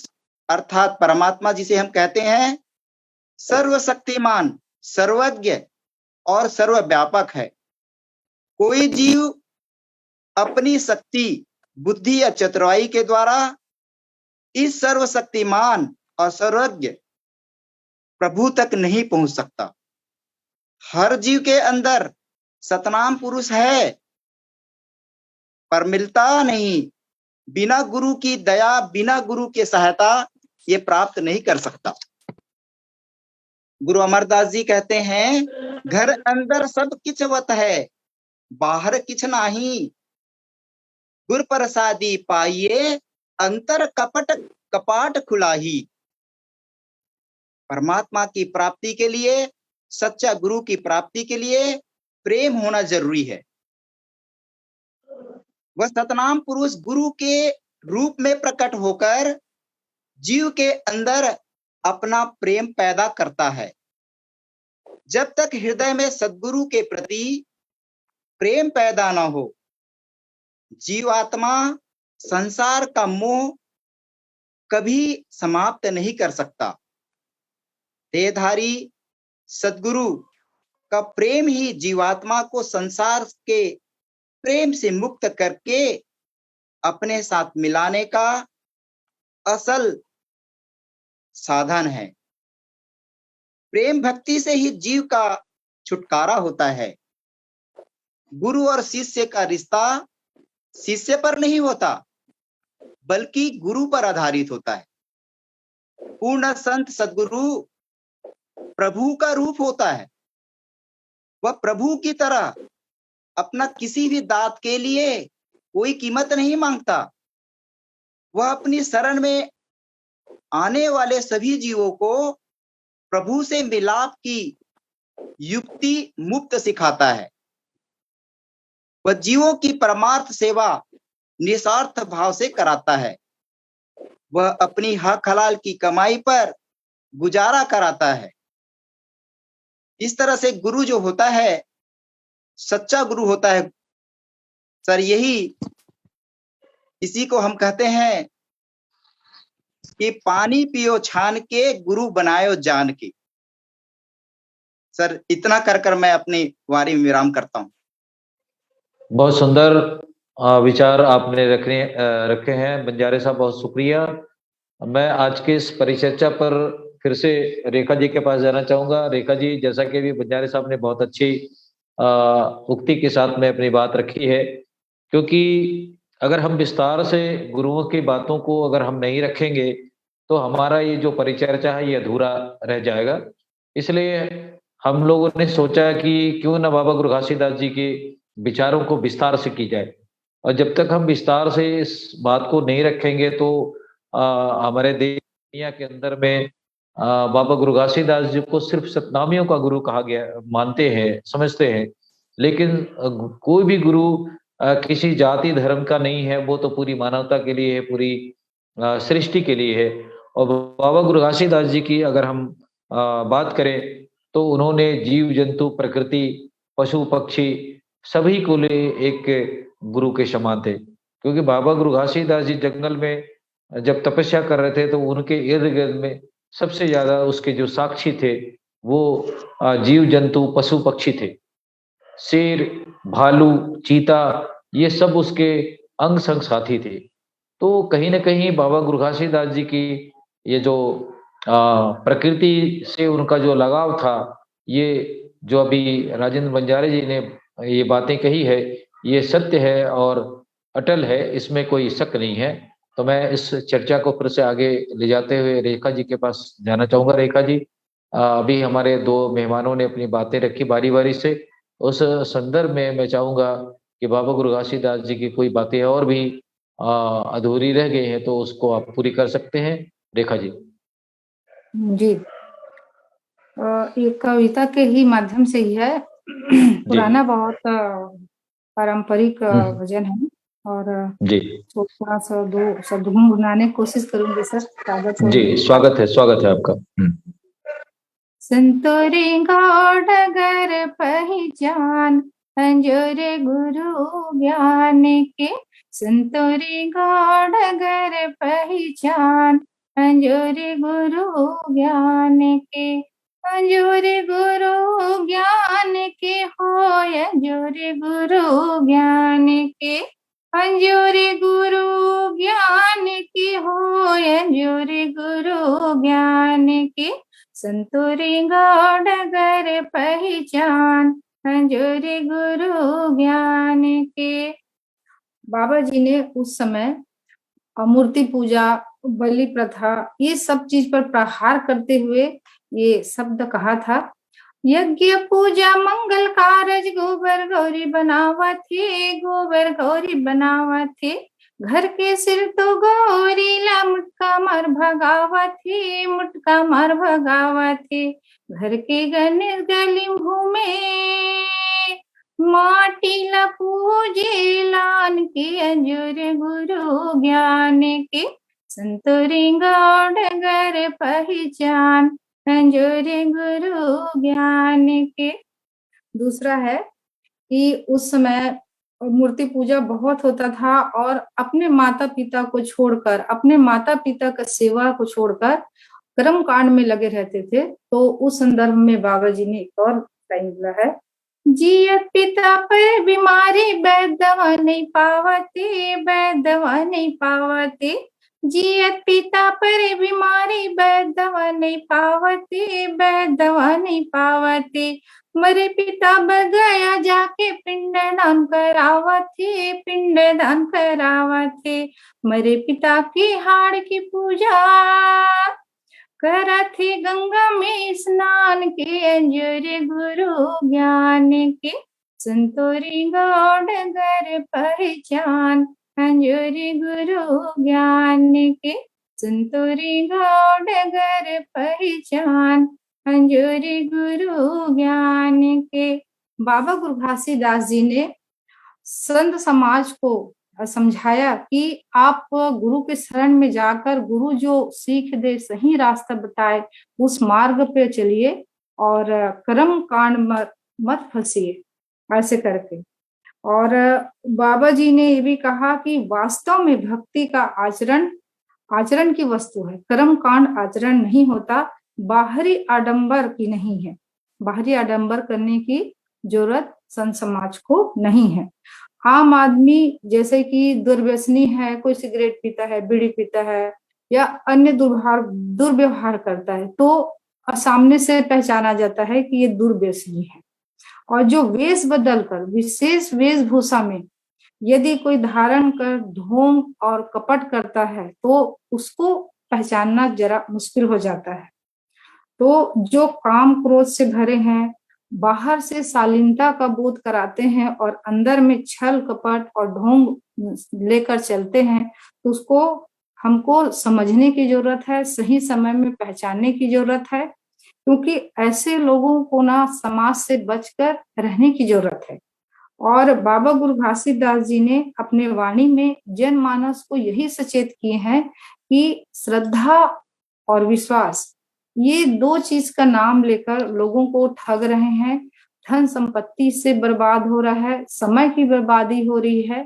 अर्थात परमात्मा, जिसे हम कहते हैं, सर्वशक्तिमान, सर्वज्ञ और सर्वव्यापक है। कोई जीव अपनी शक्ति, बुद्धि या चतुराई के द्वारा इस सर्वशक्तिमान और सर्वज्ञ प्रभु तक नहीं पहुंच सकता। हर जीव के अंदर सतनाम पुरुष है, पर मिलता नहीं। बिना गुरु की दया, बिना गुरु की सहायता ये प्राप्त नहीं कर सकता। गुरु अमरदास जी कहते हैं, घर अंदर सब किछ वत है, बाहर किछ नाही। गुर प्रसादी पाइए, अंतर कपाट खुलाही। परमात्मा की प्राप्ति के लिए, सच्चा गुरु की प्राप्ति के लिए प्रेम होना जरूरी है। वह सतनाम पुरुष गुरु के रूप में प्रकट होकर जीव के अंदर अपना प्रेम पैदा करता है। जब तक हृदय में सद्गुरु के प्रति प्रेम पैदा न हो, जीवात्मा संसार का मोह कभी समाप्त नहीं कर सकता। देहधारी सद्गुरु का प्रेम ही जीवात्मा को संसार के प्रेम से मुक्त करके अपने साथ मिलाने का असल साधन है। प्रेम भक्ति से ही जीव का छुटकारा होता है। गुरु और शिष्य का रिश्ता शिष्य पर नहीं होता, बल्कि गुरु पर आधारित होता है। पूर्ण संत सद्गुरु प्रभु का रूप होता है। वह प्रभु की तरह अपना किसी भी दात के लिए कोई कीमत नहीं मांगता। वह अपनी शरण में आने वाले सभी जीवों को प्रभु से मिलाप की युक्ति मुक्त सिखाता है। वह जीवों की परमार्थ सेवा निस्वार्थ भाव से कराता है। वह अपनी हक हलाल की कमाई पर गुजारा कराता है। इस तरह से गुरु जो होता है, सच्चा गुरु होता है सर, इसी को हम कहते हैं कि पानी पियो छान के, गुरु बनायो जान के। सर, इतना कर मैं अपनी वारी में विराम करता हूँ। बहुत सुंदर विचार आपने रखे हैं बंजारे साहब, बहुत शुक्रिया। मैं आज के इस परिचर्चा पर फिर से रेखा जी के पास जाना चाहूंगा। रेखा जी, जैसा कि भी बंजारे साहब ने बहुत अच्छी उक्ति के साथ में अपनी बात रखी है, क्योंकि अगर हम विस्तार से गुरुओं की बातों को अगर हम नहीं रखेंगे तो हमारा ये जो परिचर्चा है ये अधूरा रह जाएगा। इसलिए हम लोगों ने सोचा कि क्यों न बाबा गुरु घासीदास जी के विचारों को विस्तार से की जाए, और जब तक हम विस्तार से इस बात को नहीं रखेंगे तो हमारे देश दुनिया के अंदर में बाबा गुरु घासीदास जी को सिर्फ सतनामियों का गुरु कहा गया मानते हैं, समझते हैं, लेकिन कोई भी गुरु किसी जाति धर्म का नहीं है, वो तो पूरी मानवता के लिए है, पूरी सृष्टि के लिए है। और बाबा गुरु घासीदास जी की अगर हम बात करें तो उन्होंने जीव जंतु प्रकृति पशु पक्षी सभी को लिए एक गुरु के समान थे, क्योंकि बाबा गुरु घासीदास जी जंगल में जब तपस्या कर रहे थे तो उनके इर्द गिर्द में सबसे ज्यादा उसके जो साक्षी थे वो जीव जंतु पशु पक्षी थे। शेर, भालू, चीता, ये सब उसके अंग संग साथी थे। तो कहीं ना कहीं बाबा गुरु घासीदास जी की ये जो प्रकृति से उनका जो लगाव था, ये जो अभी राजेंद्र बंजारे जी ने ये बातें कही है, ये सत्य है और अटल है, इसमें कोई शक नहीं है। तो मैं इस चर्चा को फिर से आगे ले जाते हुए रेखा जी के पास जाना चाहूंगा। रेखा जी, अभी हमारे दो मेहमानों ने अपनी बातें रखी बारी बारी से, उस संदर्भ में मैं चाहूंगा कि बाबा गुरु घासीदास जी की कोई बातें और भी अधूरी रह गई हैं तो उसको आप पूरी कर सकते हैं। रेखा जी। जी, ये कविता के ही माध्यम से ही है। पुराना बहुत पारंपरिक भजन है और जी थोड़ा सा दो शब्द गुनगुनाने की कोशिश करूंगी सर। स्वागत है आपका। संतोरे डगर पहचान अंजोरे गुरु ज्ञान के, संतोरे डगर पहचान अंजोरे गुरु ज्ञान के, अंजोरे गुरु ज्ञान के हो, अंजोरे गुरु ज्ञान के, अंजोरे गुरु ज्ञान के हो, अंजोरे गुरु ज्ञान के, संतोरे डगर पहचान अंजोरे गुरु ज्ञान के। बाबा जी ने उस समय मूर्ति पूजा, बलि प्रथा, ये सब चीज पर प्रहार करते हुए ये शब्द कहा था, यज्ञ पूजा मंगल कारज गोबर गौरी बनावा थे, गोबर गौरी बनावा थे, घर के सिर तो गौरी ला मुटका मार भगावा थे, मुटका मार भगावा थे, घर के गणेश गली घूमे माटी ला पूजे लान के, अंजोरे गुरु ज्ञान के, संतोरे डगर पहचान अंजोरे गुरु ज्ञान के। दूसरा है कि उस समय मूर्ति पूजा बहुत होता था और अपने माता पिता को छोड़कर, अपने माता पिता का सेवा को छोड़कर कर्म कांड में लगे रहते थे। तो उस संदर्भ में बाबा जी ने एक और लाइन बोला है, जियत पिता पर बीमारी वैद्य दवा नहीं पावते, वैद्य दवा नहीं पावते, जियत पिता पर बीमारी वैद्य दवा नहीं पावते, वैद्य दवा नहीं पावते, मरे पिता बगया जाके पिंड दान करावते, पिंड दान करावते, मरे पिता की हाड़ की पूजा करथे गंगा में स्नान के, अंजोरे गुरु ज्ञान के, संतोरे डगर पहचान अंजोरे गुरु ज्ञान के, संतोरे डगर पहचान अंजोरे गुरु ज्ञान के। बाबा गुरु घासीदास जी ने संत समाज को समझाया कि आप गुरु के शरण में जाकर गुरु जो सीख दे, सही रास्ता बताए, उस मार्ग पे चलिए और कर्म कांड मत फंसिए, ऐसे करके। और बाबा जी ने ये भी कहा कि वास्तव में भक्ति का आचरण की वस्तु है, कर्म कांड आचरण नहीं होता, बाहरी आडंबर की नहीं है, बाहरी आडंबर करने की जरूरत संत समाज को नहीं है। आम आदमी जैसे कि दुर्व्यसनी है, कोई सिगरेट पीता है, बीड़ी पीता है या अन्य दुर्व्यवहार करता है, तो सामने से पहचाना जाता है कि ये दुर्व्यसनी है। और जो वेश बदलकर विशेष वेशभूषा में यदि कोई धारण कर ढोंग और कपट करता है तो उसको पहचानना जरा मुश्किल हो जाता है। तो जो काम क्रोध से भरे हैं, बाहर से शालीनता का बोध कराते हैं और अंदर में छल कपट और ढोंग लेकर चलते हैं, तो उसको हमको समझने की जरूरत है, सही समय में पहचानने की जरूरत है, क्योंकि ऐसे लोगों को ना समाज से बचकर रहने की जरूरत है। और बाबा गुरु घासीदास जी ने अपने वाणी में जनमानस को यही सचेत किए हैं कि श्रद्धा और विश्वास, ये दो चीज का नाम लेकर लोगों को ठग रहे हैं, धन संपत्ति से बर्बाद हो रहा है, समय की बर्बादी हो रही है।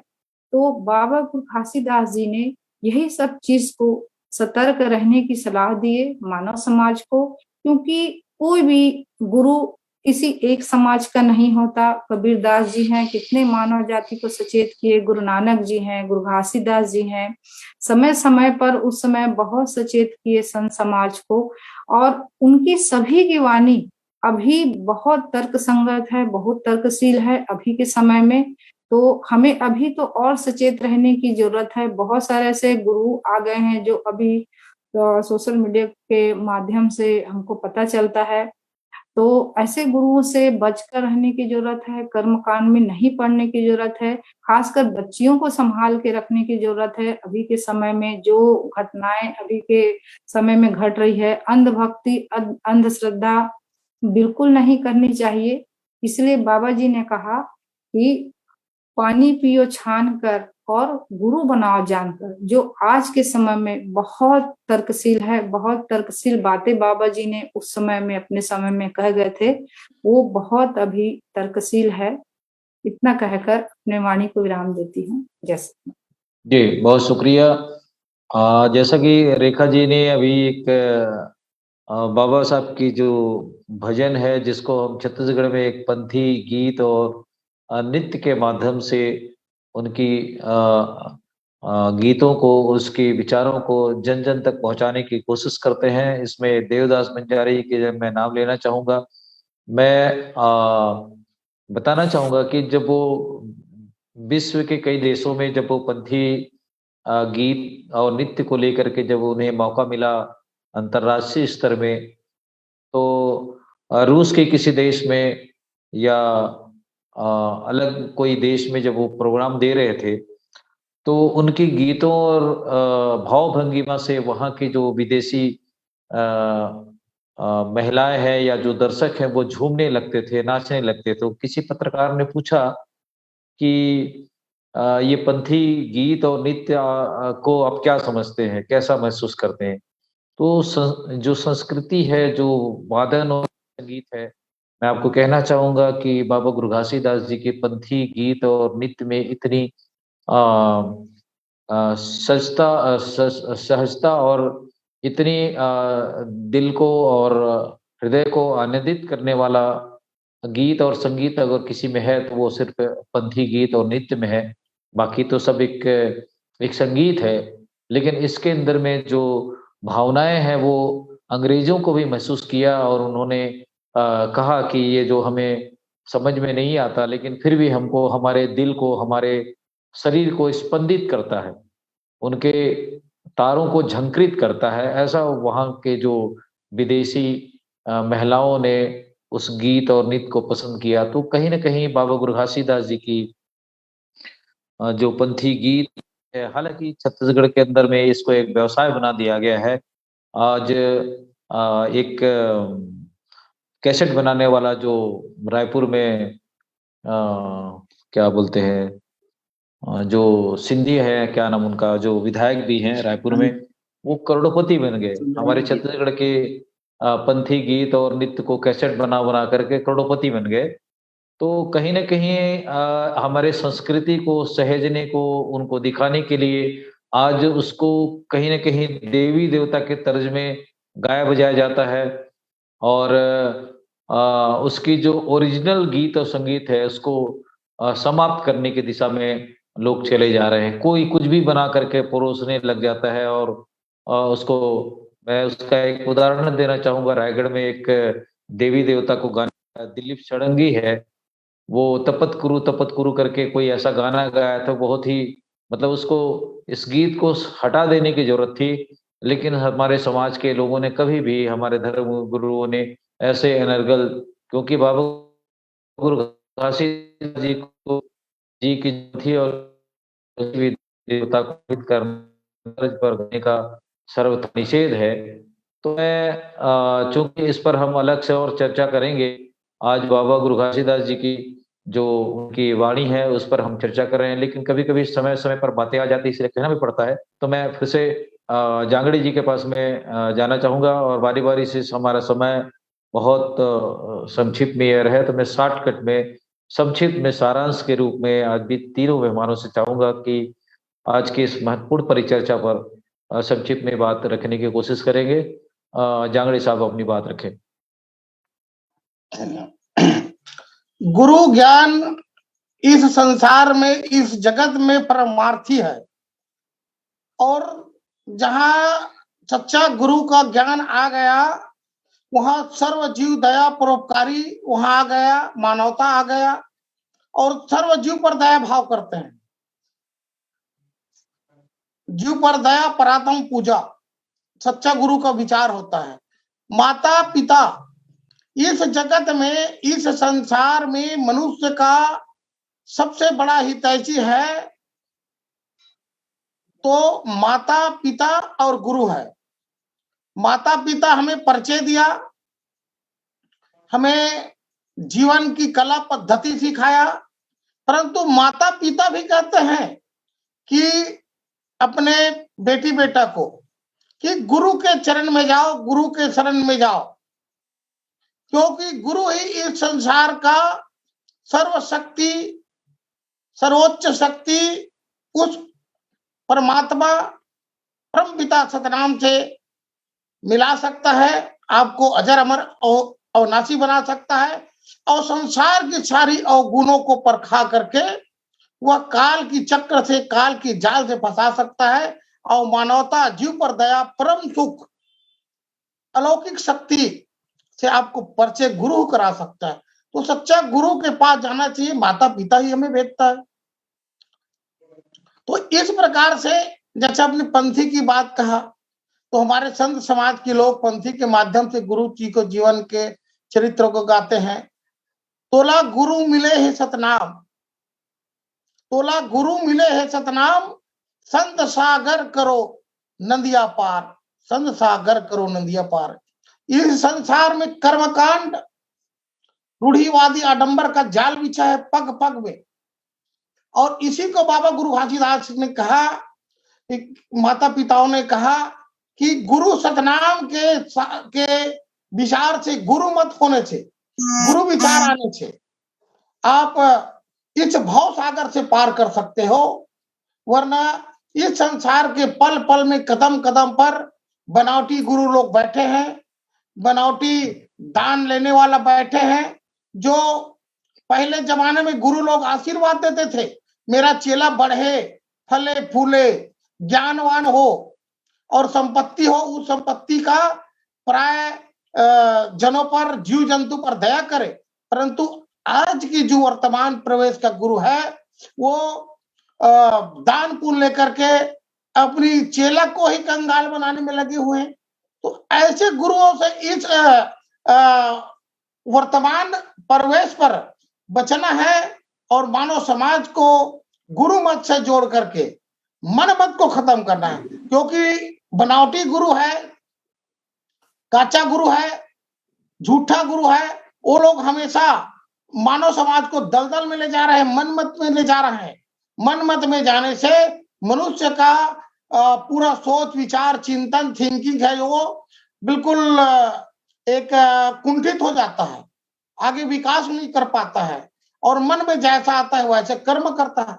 तो बाबा गुरु घासीदास जी ने यही सब चीज को सतर्क रहने की सलाह दिए मानव समाज को, क्योंकि कोई भी गुरु किसी एक समाज का नहीं होता। कबीरदास जी हैं, कितने मानव जाति को सचेत किए, गुरु नानक जी हैं, गुरु घासीदास जी हैं, समय समय पर उस समय बहुत सचेत किए संत समाज को। और उनकी सभी की वाणी अभी बहुत तर्क संगत है, बहुत तर्कशील है अभी के समय में। तो हमें अभी तो और सचेत रहने की जरूरत है। बहुत सारे ऐसे गुरु आ गए हैं जो अभी सोशल मीडिया के माध्यम से हमको पता चलता है, तो ऐसे गुरुओं से बचकर रहने की जरूरत है, कर्मकांड में नहीं पड़ने की जरूरत है, खासकर बच्चियों को संभाल के रखने की जरूरत है। अभी के समय में जो घटनाएं अभी के समय में घट रही है, अंधभक्ति अंधश्रद्धा बिल्कुल नहीं करनी चाहिए। इसलिए बाबा जी ने कहा कि पानी पियो छान कर और गुरु बनाओ जानकर। जो आज के समय में बहुत तर्कशील है, बहुत तर्कशील बातें बाबा जी ने उस समय में अपने समय में कह गए थे, वो बहुत अभी तर्कशील है। इतना कहकर अपने वाणी को विराम देती हूँ। जैसे जी, बहुत शुक्रिया। जैसा कि रेखा जी ने अभी एक बाबा साहब की जो भजन है, जिसको हम छत्तीसगढ़ में एक पंथी गीत और नृत्य के माध्यम से उनकी गीतों को, उसके विचारों को जन जन तक पहुंचाने की कोशिश करते हैं। इसमें देवदास बंजारी के जब मैं नाम लेना चाहूँगा। मैं बताना चाहूँगा कि जब वो विश्व के कई देशों में जब वो पंथी गीत और नृत्य को लेकर के जब उन्हें मौका मिला अंतर्राष्ट्रीय स्तर में, तो रूस के किसी देश में या अलग कोई देश में जब वो प्रोग्राम दे रहे थे, तो उनके गीतों और भाव भंगिमा से वहाँ की जो विदेशी महिलाएं हैं या जो दर्शक हैं वो झूमने लगते थे, नाचने लगते थे। तो किसी पत्रकार ने पूछा कि ये पंथी गीत और नृत्य को आप क्या समझते हैं, कैसा महसूस करते हैं? तो जो संस्कृति है, जो वादन और संगीत है, मैं आपको कहना चाहूँगा कि बाबा गुरु घासीदास जी के पंथी गीत और नृत्य में इतनी सहजता और इतनी दिल को और हृदय को आनंदित करने वाला गीत और संगीत अगर किसी में है तो वो सिर्फ पंथी गीत और नृत्य में है। बाकी तो सब एक संगीत है, लेकिन इसके अंदर में जो भावनाएं हैं वो अंग्रेजों को भी महसूस किया और उन्होंने कहा कि ये जो हमें समझ में नहीं आता, लेकिन फिर भी हमको हमारे दिल को, हमारे शरीर को स्पंदित करता है, उनके तारों को झंकृत करता है। ऐसा वहाँ के जो विदेशी महिलाओं ने उस गीत और नृत्य को पसंद किया। तो कहीं न कहीं बाबा गुरु घासीदास जी की जो पंथी गीत है, हालाँकि छत्तीसगढ़ के अंदर में इसको एक व्यवसाय बना दिया गया है। आज एक कैसेट बनाने वाला जो रायपुर में क्या बोलते हैं, जो सिंधी है, क्या नाम उनका, जो विधायक भी हैं रायपुर में, वो करोड़पति बन गए। हमारे छत्तीसगढ़ के पंथी गीत और नृत्य को कैसेट बना करके करोड़पति बन गए। तो कहीं न कहीं हमारे संस्कृति को सहेजने को, उनको दिखाने के लिए आज उसको कहीं न कहीं देवी-देवता के तर्ज में गाया बजाया जाता है और उसकी जो ओरिजिनल गीत और संगीत है उसको समाप्त करने की दिशा में लोग चले जा रहे हैं। कोई कुछ भी बना करके परोसने लग जाता है और उसको मैं उसका एक उदाहरण देना चाहूँगा। रायगढ़ में एक देवी-देवता को गाना दिलीप षडंगी है, वो तपत कुरु करके कोई ऐसा गाना गाया था, बहुत ही मतलब उसको इस गीत को हटा देने की ज़रूरत थी, लेकिन हमारे समाज के लोगों ने कभी भी, हमारे धर्म गुरुओं ने ऐसे अनर्गल, क्योंकि बाबा गुरु घासीदास जी की थी और भी देवता को हित करने पर करने का सर्वथा निषेध है। तो मैं चूँकि इस पर हम अलग से और चर्चा करेंगे, आज बाबा गुरु घासीदास जी की जो उनकी वाणी है उस पर हम चर्चा कर रहे हैं, लेकिन कभी-कभी समय-समय पर बातें आ जाती है इसलिए कहना भी पड़ता है। तो मैं फिर से जांगड़ी जी के पास में जाना चाहूँगा और बारी-बारी से हमारा समय बहुत संक्षिप्त में रहे, तो मैं शॉर्टकट में, संक्षिप्त में, सारांश के रूप में आज भी तीनों मेहमानों से चाहूँगा कि आज की इस महत्वपूर्ण परिचर्चा पर संक्षिप्त में बात रखने की कोशिश करेंगे। जांगड़ी साहब अपनी बात रखें। गुरु ज्ञान इस संसार में, इस जगत में परमार्थी है और जहां सच्चा गुरु का ज्ञान आ गया वहां सर्व जीव दया परोपकारी वहां आ गया, मानवता आ गया और सर्व जीव पर दया भाव करते हैं। जीव पर दया परात्म पूजा सच्चा गुरु का विचार होता है। माता पिता इस जगत में, इस संसार में मनुष्य का सबसे बड़ा हितैषी है तो माता पिता और गुरु है। माता पिता हमें परिचय दिया, हमें जीवन की कला पद्धति सिखाया, परंतु माता पिता भी कहते हैं कि अपने बेटी बेटा को कि गुरु के चरण में जाओ, गुरु के शरण में जाओ, क्योंकि गुरु ही इस संसार का सर्वशक्ति, सर्वोच्च शक्ति उस परमात्मा परम पिता सतनाम से मिला सकता है, आपको अजर अमर अविनाशी बना सकता है और संसार की सारी अवगुणों को परखा करके वह काल की चक्र से, काल की जाल से फंसा सकता है और मानवता, जीव पर दया, परम सुख, अलौकिक शक्ति से आपको परिचय गुरु करा सकता है। तो सच्चा गुरु के पास जाना चाहिए, माता पिता ही हमें भेजता है। तो इस प्रकार से जैसे आपने पंथी की बात कहा, तो हमारे संत समाज के लोग पंथी के माध्यम से गुरु जी को, जीवन के चरित्र को गाते हैं। तोला गुरु मिले है सतनाम, तोला गुरु मिले है सतनाम, संत सागर करो नदिया पार, संत सागर करो नदिया पार। इस संसार में कर्मकांड, रूढ़िवादी आडंबर का जाल बिछा है पग पग में, और इसी को बाबा गुरु घासीदास ने कहा, माता पिताओं ने कहा कि गुरु सतनाम के विचार से, गुरु मत होने से, गुरु विचार आने से आप इस भव सागर से पार कर सकते हो, वरना इस संसार के पल पल में, कदम कदम पर बनावटी गुरु लोग बैठे हैं, बनावटी दान लेने वाला बैठे हैं। जो पहले जमाने में गुरु लोग आशीर्वाद देते थे, मेरा चेला बढ़े, फले फूले, ज्ञानवान हो और संपत्ति हो, उस संपत्ति का प्राय जनों पर, जीव जंतु पर दया करे। परंतु आज की जो वर्तमान प्रवेश का गुरु है वो दान पुण्य लेकर के अपनी चेला को ही कंगाल बनाने में लगे हुए हैं। तो ऐसे गुरुओं से इस वर्तमान प्रवेश पर बचना है और मानव समाज को गुरु मत से जोड़ करके मन मत को खत्म करना है, क्योंकि बनावटी गुरु है, काचा गुरु है, झूठा गुरु है, वो लोग हमेशा मानव समाज को दलदल में ले जा रहे हैं, मन मत में ले जा रहे हैं। मन मत में जाने से मनुष्य का पूरा सोच विचार चिंतन थिंकिंग है वो बिल्कुल एक कुंठित हो जाता है, आगे विकास नहीं कर पाता है और मन में जैसा आता है वैसे कर्म करता है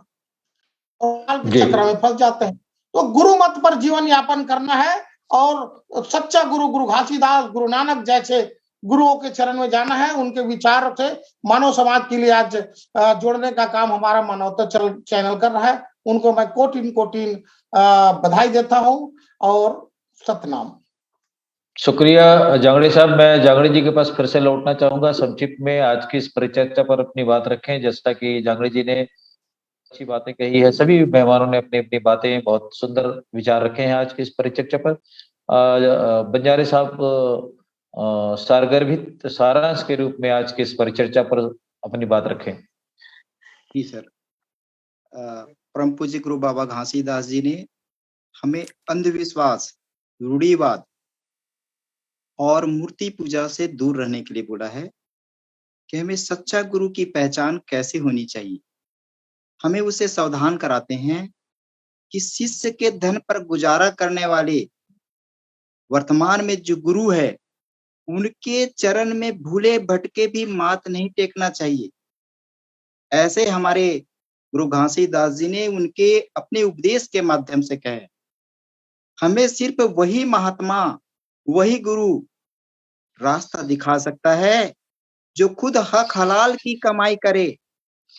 और चक्र में फंस जाते हैं। तो गुरु मत पर जीवन यापन करना है और सच्चा गुरु घासीदास, गुरु नानक जैसे गुरुओं के चरण में जाना है। उनके विचार से मानव समाज के लिए आज जोड़ने का काम हमारा मानवता चैनल कर रहा है। उनको मैं कोटिन कोटिन बधाई देता हूँ और सतनाम। शुक्रिया जांगड़े साहब। मैं जांगड़े जी के पास फिर से लौटना चाहूंगा। संक्षिप्त में आज की इस परिचर्चा पर अपनी बात रखें। जैसा कि जांगड़े जी ने अच्छी बातें कही है, सभी मेहमानों ने अपनी अपनी बातें बहुत सुंदर विचार रखे हैं आज की इस परिचर्चा पर। बंजारे साहब सारगर्भित सारांश के रूप में आज की इस परिचर्चा पर अपनी बात रखें। जी सर। परम पूज्य गुरु बाबा घासीदास जी ने हमें अंधविश्वास, रूढ़िवाद और मूर्ति पूजा से दूर रहने के लिए बोला है कि हमें सच्चा गुरु की पहचान कैसे होनी चाहिए। हमें उसे सावधान कराते हैं कि शिष्य के धन पर गुजारा करने वाले वर्तमान में जो गुरु है उनके चरण में भूले भटके भी माथ नहीं टेकना चाहिए। ऐसे हमारे गुरु घासीदास जी ने उनके अपने उपदेश के माध्यम से कहे। हमें सिर्फ वही महात्मा, वही गुरु रास्ता दिखा सकता है जो खुद हक हलाल की कमाई करे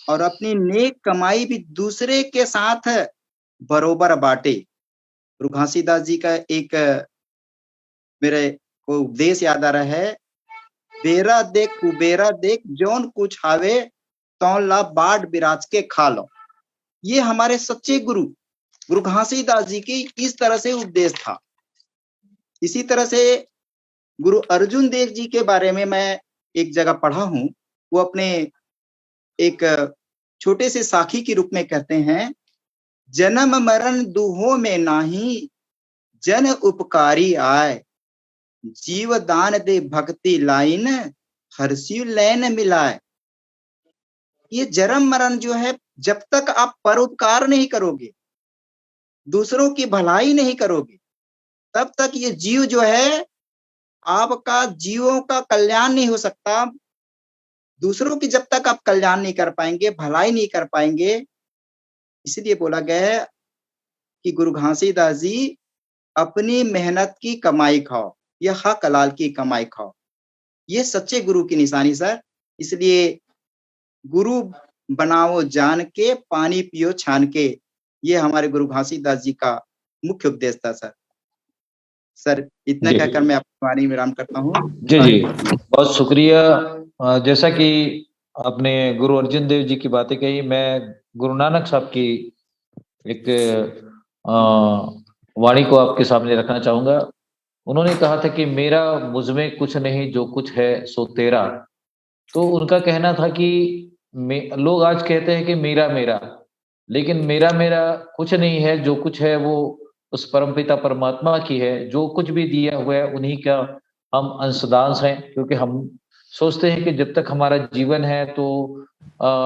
और अपनी नेक कमाई भी दूसरे के साथ बरोबर बांटे। गुरु घासीदास जी का एक मेरे को उपदेश याद आ रहा है, बेरा देख कुबेरा देख जौन कुछ हावे तौन ला बाट बिराज के खा लो। ये हमारे सच्चे गुरु घासीदास जी की इस तरह से उपदेश था। इसी तरह से गुरु अर्जुन देव जी के बारे में मैं एक जगह पढ़ा हूं। वो अपने एक छोटे से साखी के रूप में कहते हैं, जन्म मरण दुहो में नाही जन उपकारी आए, जीव दान दे भक्ति लाइन हर्षि लैन मिलाए। ये जन्म मरण जो है, जब तक आप परोपकार नहीं करोगे, दूसरों की भलाई नहीं करोगे, तब तक ये जीव जो है आपका जीवों का कल्याण नहीं हो सकता। दूसरों की जब तक आप कल्याण नहीं कर पाएंगे, भलाई नहीं कर पाएंगे, इसलिए बोला गया है कि गुरु घासीदास जी अपनी मेहनत की कमाई खाओ या हक हलाल की कमाई खाओ। ये सच्चे गुरु की निशानी सर। इसलिए गुरु बनाओ जान के, पानी पियो छान के, ये हमारे गुरु घासीदास जी का मुख्य उपदेश था सर। सर इतना कहकर मैं आपको वाणी विराम करता हूँ। जी बहुत शुक्रिया। जैसा कि आपने गुरु अर्जुन देव जी की बातें कही, मैं गुरु नानक साहब की एक वाणी को आपके सामने रखना चाहूंगा। उन्होंने कहा था कि मेरा मुझ में कुछ नहीं, जो कुछ है सो तेरा। तो उनका कहना था कि लोग आज कहते हैं कि मेरा मेरा, लेकिन मेरा मेरा कुछ नहीं है, जो कुछ है वो उस परमपिता परमात्मा की है। जो कुछ भी दिया हुआ है उन्हीं का हम अंशदांश हैं, क्योंकि हम सोचते हैं कि जब तक हमारा जीवन है तो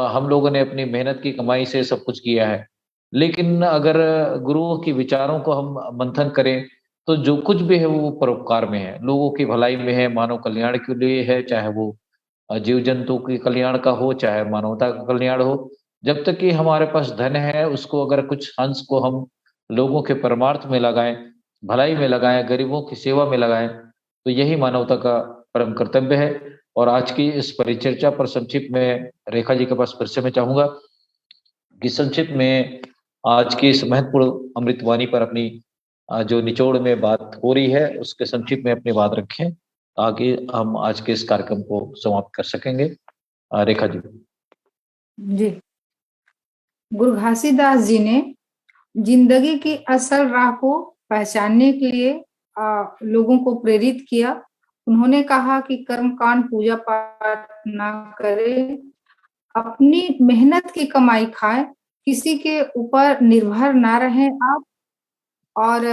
हम लोगों ने अपनी मेहनत की कमाई से सब कुछ किया है। लेकिन अगर गुरुओं के विचारों को हम मंथन करें तो जो कुछ भी है वो परोपकार में है, लोगों की भलाई में है, मानव कल्याण के लिए है, चाहे वो जीव जंतु के कल्याण का हो, चाहे मानवता का कल्याण हो। जब तक कि हमारे पास धन है, उसको अगर कुछ अंश को हम लोगों के परमार्थ में लगाएं, भलाई में लगाएं, गरीबों की सेवा में लगाएं, तो यही मानवता का परम कर्तव्य है। और आज की इस परिचर्चा पर संक्षिप्त में रेखा जी के पास फिर से मैं चाहूंगा कि संक्षिप्त में आज की इस महत्वपूर्ण अमृतवाणी पर अपनी जो निचोड़ में बात हो रही है उसके संक्षिप्त में अपनी बात रखें, ताकि हम आज के इस कार्यक्रम को समाप्त कर सकेंगे। रेखा जी। जी, गुरु घासीदास जी ने जिंदगी की असल राह को पहचानने के लिए लोगों को प्रेरित किया। उन्होंने कहा कि कर्मकांड पूजा पाठ ना करें, अपनी मेहनत की कमाई खाएं, किसी के ऊपर निर्भर ना रहें आप। और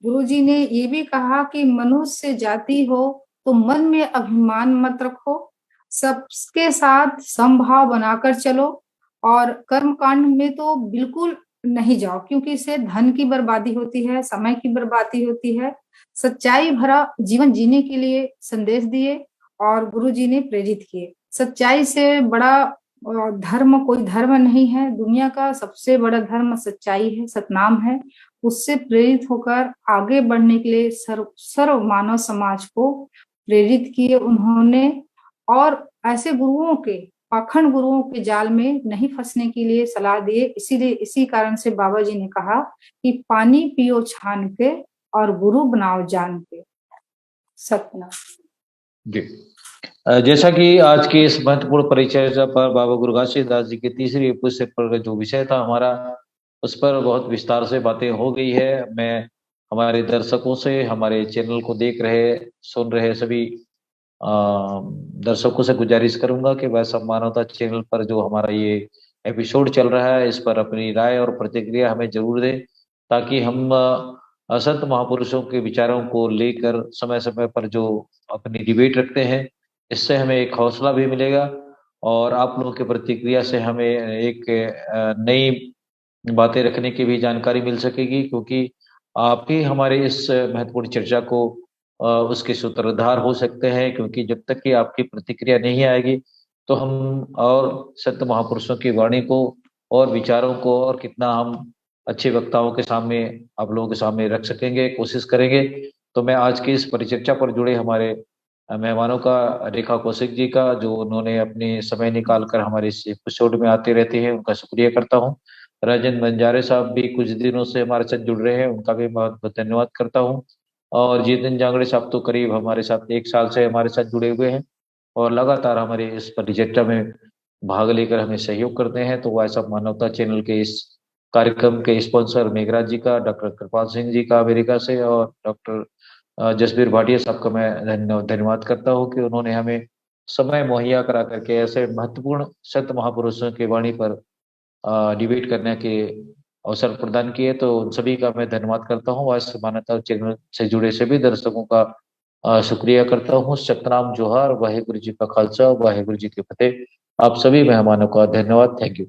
गुरुजी ने ये भी कहा कि मनुष्य जाति हो तो मन में अभिमान मत रखो, सबके साथ समभाव बनाकर चलो और कर्म कांड में तो बिल्कुल नहीं जाओ, क्योंकि इससे धन की बर्बादी होती है, समय की बर्बादी होती है। सच्चाई भरा जीवन जीने के लिए संदेश दिए और गुरु जी ने प्रेरित किए। सच्चाई से बड़ा धर्म कोई धर्म नहीं है। दुनिया का सबसे बड़ा धर्म सच्चाई है, सतनाम है। उससे प्रेरित होकर आगे बढ़ने के लिए सर्व मानव समाज को प्रेरित किए उन्होंने। और ऐसे गुरुओं के, पाखंड गुरुओं के जाल में नहीं फंसने के लिए सलाह दिए। इसीलिए इसी कारण से बाबा जी ने कहा कि पानी पियो छान के और गुरु बनाओ जान के। सतना जी। जैसा कि आज की इस महत्वपूर्ण परिचर्या पर बाबा गुरु घासीदास जी की तीसरी पुस्तक पर जो विषय था हमारा, उस पर बहुत विस्तार से बातें हो गई है। मैं हमारे दर्शकों से, हमारे चैनल को देख रहे सुन रहे सभी दर्शकों से गुजारिश करूंगा कि वह सब मानवता चैनल पर जो हमारा ये एपिसोड चल रहा है, इस पर अपनी राय और प्रतिक्रिया हमें जरूर दें, ताकि हम असंत महापुरुषों के विचारों को लेकर समय समय पर जो अपनी डिबेट रखते हैं, इससे हमें एक हौसला भी मिलेगा और आप लोगों की प्रतिक्रिया से हमें एक नई बातें रखने की भी जानकारी मिल सकेगी, क्योंकि आप ही हमारे इस महत्वपूर्ण चर्चा को उसके सूत्रधार हो सकते हैं। क्योंकि जब तक कि आपकी प्रतिक्रिया नहीं आएगी तो हम और संत महापुरुषों की वाणी को और विचारों को और कितना हम अच्छे वक्ताओं के सामने, आप लोगों के सामने रख सकेंगे, कोशिश करेंगे। तो मैं आज की इस परिचर्चा पर जुड़े हमारे मेहमानों का, रेखा कौशिक जी का, जो उन्होंने अपने समय निकाल कर हमारे इस एपिसोड में आते रहते हैं, उनका शुक्रिया करता हूँ। राजन बंजारे साहब भी कुछ दिनों से हमारे साथ जुड़ रहे हैं, उनका भी बहुत बहुत धन्यवाद करता हूँ। और जितेंद्र जांगड़े साहब तो करीब हमारे साथ 1 साल से हमारे साथ जुड़े हुए हैं और लगातार हमारे इस परिचर्चा में भाग लेकर हमें सहयोग करते हैं। तो वह सब मानवता चैनल के इस कार्यक्रम के स्पॉन्सर मेघराज जी का, डॉक्टर कृपाल सिंह जी का अमेरिका से, और डॉक्टर जसबीर भाटिया साहब का मैं धन्यवाद करता हूँ कि उन्होंने हमें समय मुहैया करा करके ऐसे महत्वपूर्ण संत महापुरुषों की वाणी पर डिबेट करने के अवसर प्रदान किए। तो उन सभी का मैं धन्यवाद करता हूँ और इस मानवता चैनल से जुड़े सभी दर्शकों का शुक्रिया करता हूँ। सतनाम जोहार, वाहेगुरु जी का खालसा, वाहेगुरु जी की फतेह। आप सभी मेहमानों का धन्यवाद। Thank you.